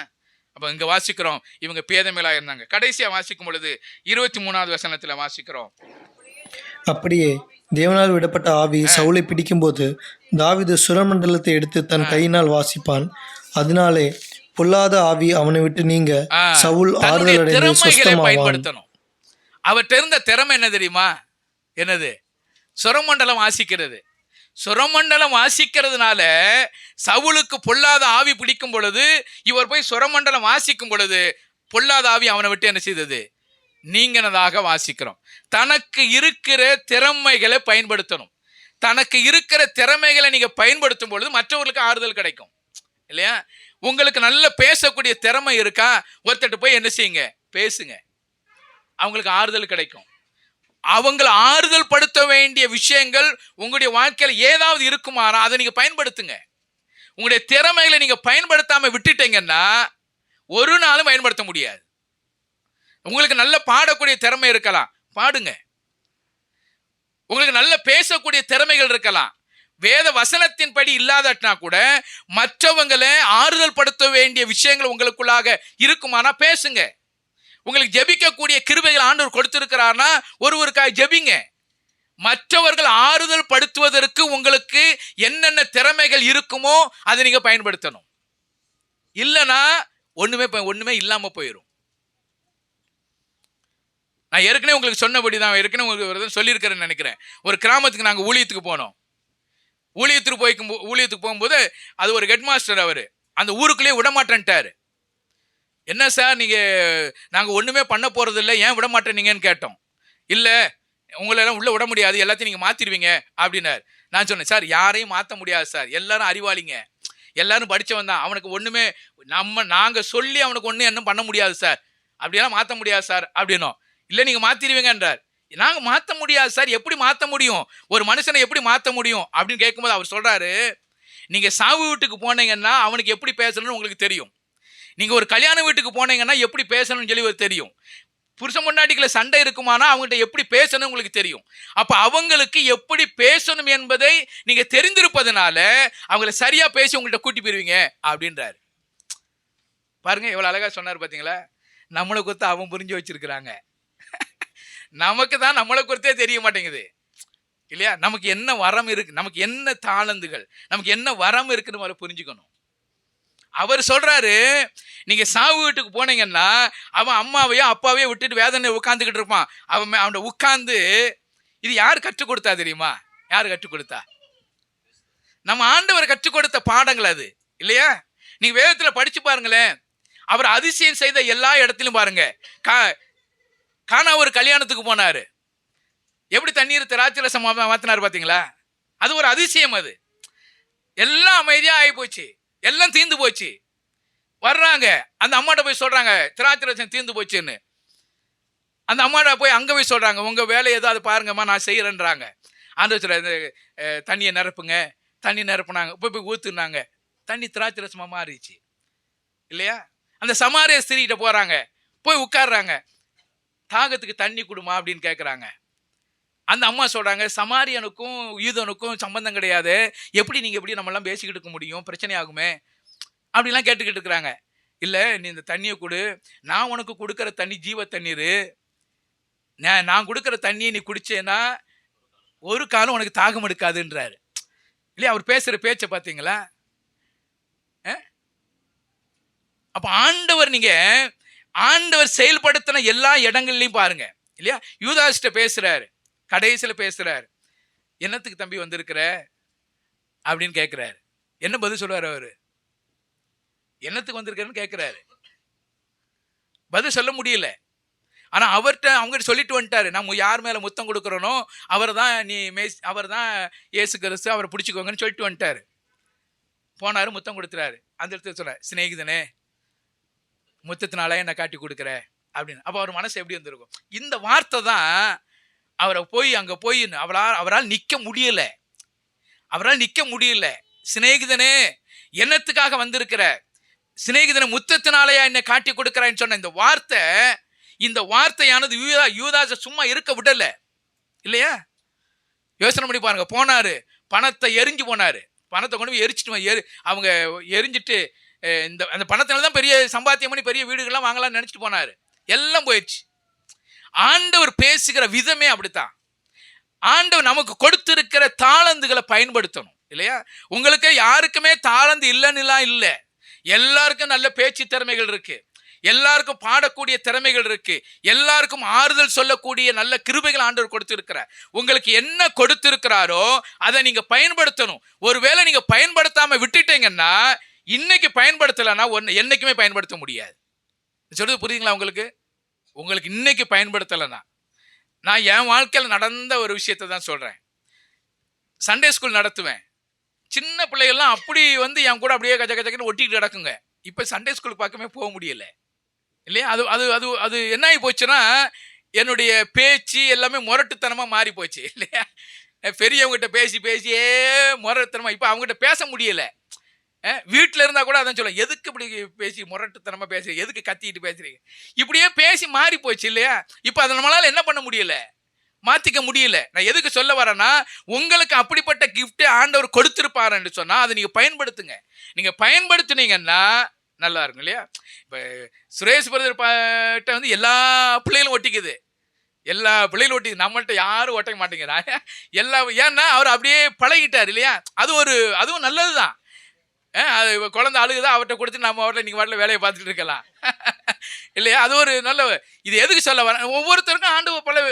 அப்ப இங்க வாசிக்கிறோம், இவங்க பேதமையிலா இருந்தாங்க. கடைசியா வாசிக்கும் பொழுது 23வது வசனத்துல வாசிக்கிறோம், அப்படியே தேவனால் விடப்பட்ட ஆவி சவுலை பிடிக்கும்போது தாவீது சுரமண்டலத்தை எடுத்து தன் கையினால் வாசிப்பான். அதனாலே பொல்லாத ஆவி அவனை விட்டு நீங்க சவுல் ஆறுதல் அடைந்து திறமைகளை சொஸ்தமாவான். பயன்படுத்தணும். அவர்கிட்ட இருந்த திறமை என்ன தெரியுமா, என்னது, சுரமண்டலம் வாசிக்கிறது. சுரமண்டலம் வாசிக்கிறதுனால சவுலுக்கு பொல்லாத ஆவி பிடிக்கும் பொழுது இவர் போய் சுரமண்டலம் வாசிக்கும் பொழுது பொல்லாத ஆவி அவனை விட்டு என்ன செய்தது, நீங்கினதாக வாசிக்கிறோம். தனக்கு இருக்கிற திறமைகளை பயன்படுத்தணும். தனக்கு இருக்கிற திறமைகளை நீங்க பயன்படுத்தும் பொழுது மற்றவர்களுக்கு ஆறுதல் கிடைக்கும் இல்லையா. உங்களுக்கு நல்ல பேசக்கூடிய திறமை இருக்கா, ஒருத்தட்டு போய் என்ன செய்யுங்க, பேசுங்க, அவங்களுக்கு ஆறுதல் கிடைக்கும். அவங்களை ஆறுதல் படுத்த வேண்டிய விஷயங்கள் உங்களுடைய வாழ்க்கையில் ஏதாவது இருக்குமானா அதை நீங்க பயன்படுத்துங்க. உங்களுடைய திறமைகளை நீங்க பயன்படுத்தாம விட்டுட்டீங்கன்னா ஒரு நாளும் பயன்படுத்த முடியாது. உங்களுக்கு நல்ல பாடக்கூடிய திறமை இருக்கலாம், பாடுங்க. உங்களுக்கு நல்ல பேசக்கூடிய திறமைகள் இருக்கலாம், வேத வசனத்தின்படி இல்லாதட்டா கூட மற்றவங்களை ஆறுதல் படுத்த வேண்டிய விஷயங்கள் உங்களுக்குள்ளாக இருக்குமானா பேசுங்க. உங்களுக்கு ஜெபிக்கக்கூடிய கிருபைகள் ஆண்டவர் கொடுத்திருக்கிறார்னா ஒருவருக்காக ஜெபிங்க. மற்றவர்கள் ஆறுதல் படுத்துவதற்கு உங்களுக்கு என்னென்ன திறமைகள் இருக்குமோ அதை நீங்க பயன்படுத்தணும். இல்லைன்னா ஒண்ணுமே இல்லாம போயிடும். நான் ஏற்கனவே உங்களுக்கு சொன்னபடிதான், ஏற்கனவே உங்களுக்கு சொல்லியிருக்கிறேன்னு நினைக்கிறேன். ஒரு கிராமத்துக்கு நாங்கள் ஊழியத்துக்கு போனோம். ஊழியத்துக்கு போகும்போது அது ஒரு ஹெட் மாஸ்டர், அவர் அந்த ஊருக்குள்ளேயே விடமாட்டேன்ட்டாரு. என்ன சார் நாங்கள் ஒன்றுமே பண்ண போகிறது இல்லை, ஏன் விட மாட்டேனீங்கன்னு கேட்டோம். இல்லை, உங்களெல்லாம் உள்ளே விட முடியாது, எல்லாத்தையும் நீங்கள் மாற்றிடுவீங்க அப்படின்னாரு. நான் சொன்னேன், சார் யாரையும் மாற்ற முடியாது சார், எல்லாரும் அறிவாளிங்க, எல்லாரும் படித்தவன் தான், அவனுக்கு ஒன்றுமே நாங்கள் சொல்லி அவனுக்கு ஒன்றும் என்ன பண்ண முடியாது சார், அப்படியெல்லாம் மாற்ற முடியாது சார் அப்படின்னோம். இல்லை நீங்கள் மாற்றிடுவீங்கன்றார். நாங்கள் மாற்ற முடியாது சார், எப்படி மாற்ற முடியும், ஒரு மனுஷனை எப்படி மாற்ற முடியும் அப்படின்னு கேட்கும்போது அவர் சொல்கிறாரு, நீங்கள் சாவு வீட்டுக்கு போனீங்கன்னா அவனுக்கு எப்படி பேசணும்னு உங்களுக்கு தெரியும், நீங்கள் ஒரு கல்யாண வீட்டுக்கு போனீங்கன்னா எப்படி பேசணும்னு சொல்லி தெரியும், புருஷன் பொண்டாட்டிக்குள்ள சண்டை இருக்குமானா அவங்ககிட்ட எப்படி பேசணும் உங்களுக்கு தெரியும். அப்போ அவங்களுக்கு எப்படி பேசணும் என்பதை நீங்கள் தெரிந்திருப்பதனால அவங்கள சரியாக பேசி உங்கள்கிட்ட கூட்டி போயிருவீங்க அப்படின்றாரு. பாருங்க எவ்வளோ அழகாக சொன்னார் பார்த்தீங்களா. நம்மளை குறித்து அவன் புரிஞ்சு வச்சிருக்கிறாங்க, நமக்கு தான் நம்மளை குறித்தே தெரிய மாட்டேங்குது இல்லையா. நமக்கு என்ன வரம் இருக்கு, நமக்கு என்ன தாளந்துகள், நமக்கு என்ன வரம் இருக்குன்னு முதல்ல புரிஞ்சுக்கணும். அவர் சொல்றாரு, நீங்க சாவு வீட்டுக்கு போனீங்கன்னா அவன் அம்மாவையோ அப்பாவையோ விட்டுட்டு வேதனை உட்காந்துக்கிட்டு இருப்பான். அவனை உட்கார்ந்து, இது யார் கற்றுக் கொடுத்தா தெரியுமா, யார் கற்றுக் கொடுத்தா, நம்ம ஆண்டவர் கற்றுக் கொடுத்த பாடங்கள் அது இல்லையா. நீங்க வேதத்துல படிச்சு பாருங்களேன், அவர் அதிசயம் செய்த எல்லா இடத்திலும் பாருங்க. கானா ஒரு கல்யாணத்துக்கு போனாரு, எப்படி தண்ணீர் திராட்சை ரசம் மாத்தினாரு பாத்தீங்களா, அது ஒரு அதிசயம். அது எல்லாம் அமைதியா ஆகி போச்சு, எல்லாம் தீர்ந்து போச்சு. வர்றாங்க, அந்த அம்மாட்ட போய் சொல்றாங்க திராட்சை ரசம் தீர்ந்து போச்சுன்னு. அந்த அம்மாட்ட போய் அங்கே போய் சொல்றாங்க, உங்க வேலை ஏதாவது பாருங்கம்மா நான் செய்யறேன்றாங்க. அந்த தண்ணியை நிரப்புங்க, தண்ணி நிரப்புனாங்க, போய் ஊத்துனாங்க, தண்ணி திராட்சை ரசமா மாறிச்சு இல்லையா. அந்த சமாரிய ஸ்திரீகிட்ட போறாங்க, போய் உட்கார்றாங்க, தாகத்துக்கு தண்ணி கொடுமா அப்படின்னு கேட்குறாங்க. அந்த அம்மா சொல்றாங்க, சமாரியனுக்கும் யூதனுக்கும் சம்பந்தம் கிடையாது, எப்படி நீங்கள் எப்படி நம்மளாம் பேசிக்கிட்டு இருக்க முடியும், பிரச்சனை ஆகுமே அப்படிலாம் கேட்டுக்கிட்டு இருக்கிறாங்க. இல்லை நீ இந்த தண்ணியை கொடு, நான் உனக்கு கொடுக்குற தண்ணி ஜீவ தண்ணீர், நான் கொடுக்குற தண்ணியை நீ குடிச்சேன்னா ஒரு காலம் உனக்கு தாகம் எடுக்காதுன்றாரு இல்லையா. அவர் பேசுகிற பேச்சை பார்த்தீங்களா. அப்ப ஆண்டவர் செயல்படுத்தின எல்லா இடங்கள்லையும் பாருங்க இல்லையா, யூதாஸ்ட பேசுறாரு, கடைசியில பேசுறாரு, என்னத்துக்கு தம்பி வந்திருக்கிற அப்படின்னு கேட்கிறாரு. என்ன பதில் சொல்றாரு அவரு? என்னத்துக்கு வந்திருக்கிறன்னு கேட்கிறாரு. பதில் சொல்ல முடியல. ஆனா அவங்ககிட்ட சொல்லிட்டு வந்துட்டாரு, நம்ம யார் மேல முத்தம் கொடுக்கறனோ அவர் தான் அவர் தான் இயேசு கிறிஸ்து, அவரை பிடிச்சிக்கோங்கன்னு சொல்லிட்டு வந்துட்டாரு. போனாரு, முத்தம் கொடுத்துறாரு. அந்த இடத்துல சொல்ற, சிநேகிதனே முத்தத்தினால என்ன காட்டி கொடுக்குற அப்படின்னு. அப்ப அவர் மனசு எப்படி வந்திருக்கும்? இந்த வார்த்தை தான் அவரை அங்க போய் அவரால் நிக்க முடியல. சிநேகிதனே என்னத்துக்காக வந்திருக்கிற, சிநேகிதனை முத்தத்தினாலயா என்ன காட்டி கொடுக்கிறான்னு சொன்ன இந்த வார்த்தையானது யூதாச சும்மா இருக்க விடல இல்லையா? யோசனை பண்ணி பாருங்க. போனாரு, பணத்தை எரிஞ்சு போனாரு, பணத்தை கொண்டு போய் எரிச்சிட்டு அவங்க எரிஞ்சிட்டு அந்த பணத்தினால தான் பெரிய சம்பாத்தியம் பண்ணி பெரிய வீடுகள்லாம் வாங்கலாம்னு நினைச்சிட்டு போனாரு. எல்லாம் போயிடுச்சு. ஆண்டவர் பேசுகிற விதமே அப்படித்தான். ஆண்டவர் நமக்கு கொடுத்திருக்கிற தாளந்துகளை பயன்படுத்தணும் இல்லையா? உங்களுக்கு யாருக்குமே தாளந்து இல்லைன்னு இல்லை. எல்லாருக்கும் நல்ல பேச்சு திறமைகள் இருக்கு, எல்லாருக்கும் பாடக்கூடிய திறமைகள் இருக்கு, எல்லாருக்கும் ஆறுதல் சொல்லக்கூடிய நல்ல கிருபைகள் ஆண்டவர் கொடுத்திருக்கிறார். உங்களுக்கு என்ன கொடுத்திருக்கிறாரோ அதை நீங்க பயன்படுத்தணும். ஒருவேளை நீங்க பயன்படுத்தாம விட்டுட்டீங்கன்னா, இன்னைக்கு பயன்படுத்தலைன்னா என்னைக்குமே பயன்படுத்த முடியாது. சொல்றது புரியுதுங்களா உங்களுக்கு? இன்னைக்கு பயன்படுத்தலைன்னா, நான் என் வாழ்க்கையில் நடந்த ஒரு விஷயத்தை தான் சொல்றேன். சண்டே ஸ்கூல் நடத்துவேன். சின்ன பிள்ளைகள்லாம் அப்படி என் கூட அப்படியே கஜ கஜன்னு ஒட்டிக்கிட்டு கிடக்குங்க. இப்போ சண்டே ஸ்கூலுக்கு பார்க்கவே போக முடியல இல்லையா? அது அது அது அது என்ன ஆகி போச்சுன்னா, என்னுடைய பேச்சு எல்லாமே முரட்டுத்தனமாக மாறி போச்சு இல்லையா? பெரியவங்ககிட்ட பேசியே முரட்டுத்தனமாக. இப்போ அவங்ககிட்ட பேச முடியல. வீட்டில் இருந்தால் கூட அதான் சொல்ல, எதுக்கு இப்படி பேசி முரட்டுத்தனமாக பேசுறீங்க, எதுக்கு கத்திக்கிட்டு பேசுறீங்க, இப்படியே பேசி மாறி போச்சு இல்லையா? இப்போ அதை நம்மளால என்ன பண்ண முடியல, மாற்றிக்க முடியல. நான் எதுக்கு சொல்ல வரேன்னா, உங்களுக்கு அப்படிப்பட்ட கிஃப்ட் ஆண்டவர் கொடுத்துருப்பாருன்னு சொன்னால் அதை நீங்கள் பயன்படுத்துங்க. நீங்கள் பயன்படுத்தினீங்கன்னா நல்லா இருக்கும் இல்லையா? இப்போ சுரேஷ் பிரதர் கிட்ட எல்லா பிள்ளைகளும் ஒட்டிக்குது, நம்மள்கிட்ட யாரும் ஒட்ட மாட்டேங்கிறாங்க ஏன்னா அவர் அப்படியே பழகிட்டார் இல்லையா? அதுவும் நல்லது தான். அது குழந்தை அழுகுதா, அவர்கிட்ட கொடுத்து நம்ம அவர்கிட்ட நீங்கள் வாட்டில் வேலையை பார்த்துட்டு இருக்கலாம் இல்லையா? அது ஒரு நல்ல. இது எதுக்கு சொல்ல வர, ஒவ்வொருத்தருக்கும் ஆண்டவர் பல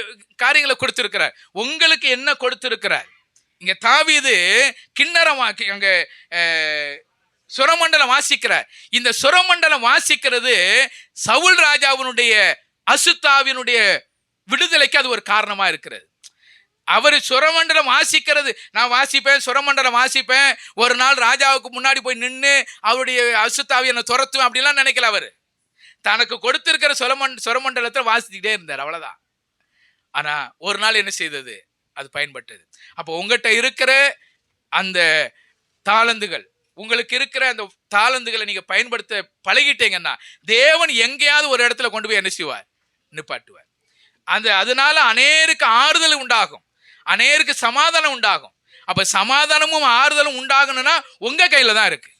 காரியங்களை கொடுத்துருக்கிறார். உங்களுக்கு என்ன கொடுத்துருக்கிறார்? இங்கே தாவீது கிண்ணறம் அங்கே சுரமண்டலம் வாசிக்கிறார். இந்த சுரமண்டலம் வாசிக்கிறது சவுல் ராஜாவினுடைய அசுத்தாவினுடைய விடுதலைக்கு அது ஒரு காரணமா இருக்கிறது. அவர் சுரமண்டலம் வாசிக்கிறது, நான் வாசிப்பேன், சுரமண்டலம் வாசிப்பேன், ஒரு நாள் ராஜாவுக்கு முன்னாடி போய் நின்று அவருடைய அசுத்தாவி என்னை துரத்துவேன் அப்படிலாம் நினைக்கல. அவர் தனக்கு கொடுத்திருக்கிற சுரமண்டலத்தை வாசிச்சுக்கிட்டே இருந்தார், அவ்வளவுதான். ஆனா ஒரு நாள் என்ன செய்தது, அது பயன்பட்டது. அப்போ உங்கள்கிட்ட இருக்கிற அந்த தாளந்துகள், உங்களுக்கு இருக்கிற அந்த தாளந்துகளை நீங்க பயன்படுத்த பழகிட்டீங்கன்னா, தேவன் எங்கேயாவது ஒரு இடத்துல கொண்டு போய் என்ன செய்வார், நிப்பாட்டுவார். அதனால அநேருக்கு ஆறுதல் உண்டாகும், அநேருக்கு சமாதானம் உண்டாகும். அப்ப சமாதானமும் ஆறுதலும் உண்டாகணும்னா உங்க கையில தான் இருக்கு.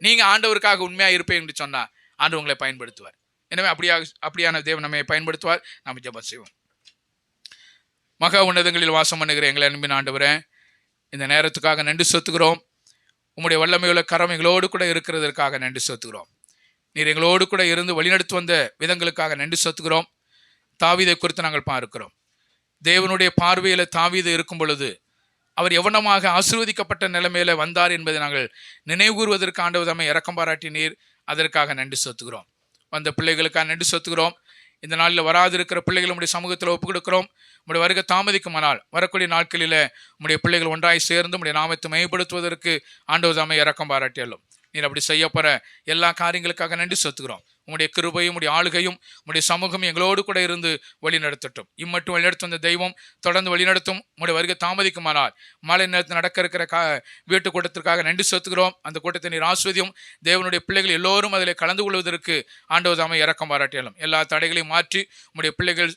நீங்க ஆண்டவருக்காக உண்மையா இருப்பீங்கன்னு சொன்னா ஆண்டவர் உங்களை பயன்படுத்துவார். எனவே அப்படியான தேவன் நம்மை பயன்படுத்துவார். நாம் ஜெபம் செய்வோம். மகா உன்னதங்களில் வாசம் பண்ணுகிற எங்களை அன்பின் ஆண்டவரே, இந்த நேரத்துக்காக நன்றி செலுத்துகிறோம். உம்முடைய வல்லமையுள்ள கரம் எங்களோடு கூட இருக்கிறதற்காக நன்றி செலுத்துகிறோம். நீர் எங்களோடு கூட இருந்து வழிநடத்தி வந்த விதங்களுக்காக நன்றி செலுத்துகிறோம். தாவீதை குறித்து நாங்கள் பார்க்கிறோம். தேவனுடைய பார்வையில் தாவீது இருக்கும் பொழுது அவர் எவனமாக ஆசீர்வதிக்கப்பட்ட நிலைமையில வந்தார் என்பதை நாங்கள் நினைவுகூறுவதற்கு ஆண்டவர் தம்மை இரக்கம் பாராட்டினீர். அதற்காக நன்றி செலுத்துகிறோம். வந்த பிள்ளைகளுக்காக நன்றி செலுத்துகிறோம். இந்த நாளில் வராதிருக்கிற பிள்ளைகள் உடைய சமூகத்தில் ஒப்புக் கொடுக்கிறோம். உடைய வருகை தாமதிக்குமானால் வரக்கூடிய நாட்களில் உடைய பிள்ளைகள் ஒன்றாய் சேர்ந்து உடைய நாமத்தை மேம்படுத்துவதற்கு ஆண்டவர் தம்மை இரக்கம் பாராட்டியலும். நீர் அப்படி செய்யப்போற எல்லா காரியங்களுக்காக நன்றி செலுத்துகிறோம். உம்முடைய கிருபையும் உடைய ஆளுகையும் உடைய சமூகம் எங்களோடு கூட இருந்து வழி நடத்தட்டும். இம்மட்டும் வழிநடத்தும் அந்த தெய்வம் தொடர்ந்து வழிநடத்தும். உடைய வருகை தாமதிக்குமானால் மாலை நேரத்தில் நடக்க இருக்கிற வீட்டு கூட்டத்திற்காக நன்றி செலுத்துகிறோம். அந்த கூட்டத்தை நீர் ஆஸ்வதியும். தேவனுடைய பிள்ளைகள் எல்லோரும் அதில் கலந்து கொள்வதற்கு ஆண்டவர் தாமே இரக்கம் பாராட்டியலும். எல்லா தடைகளையும் மாற்றி உடைய பிள்ளைகள்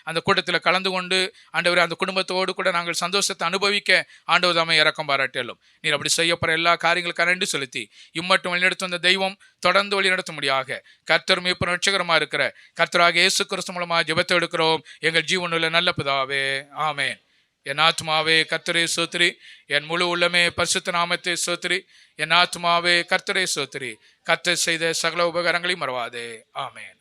அந்த கூட்டத்தில் கலந்து கொண்டு ஆண்டவரை அந்த குடும்பத்தோடு கூட நாங்கள் சந்தோஷத்தை அனுபவிக்க ஆண்டவர் தாமே இரக்கம் பாராட்டியலும். நீர் அப்படி செய்யப்படுற எல்லா காரியங்களுக்காக நன்றி செலுத்தி இம்மட்டும் வழிநடத்தும் அந்த தெய்வம் தொடர்ந்து வழி நடத்த முடியாக கர்த்தர் மீட்பு ரட்சகரமா இருக்கிற கர்த்தராக இயேசு கிறிஸ்து மூலமா ஜெபத்தை எடுக்கிறோம் எங்கள் ஜீவனுள்ள நல்ல பிதாவே, ஆமென். என் ஆத்மாவே கர்த்தரை சோத்திரி, என் முழு உள்ளமே பரிசுத்த நாமத்தை சோத்திரி. என் ஆத்மாவே கர்த்தரை சோத்திரி, கர்த்தர் செய்த சகல உபகாரங்களையும் மறவாதே. ஆமென்.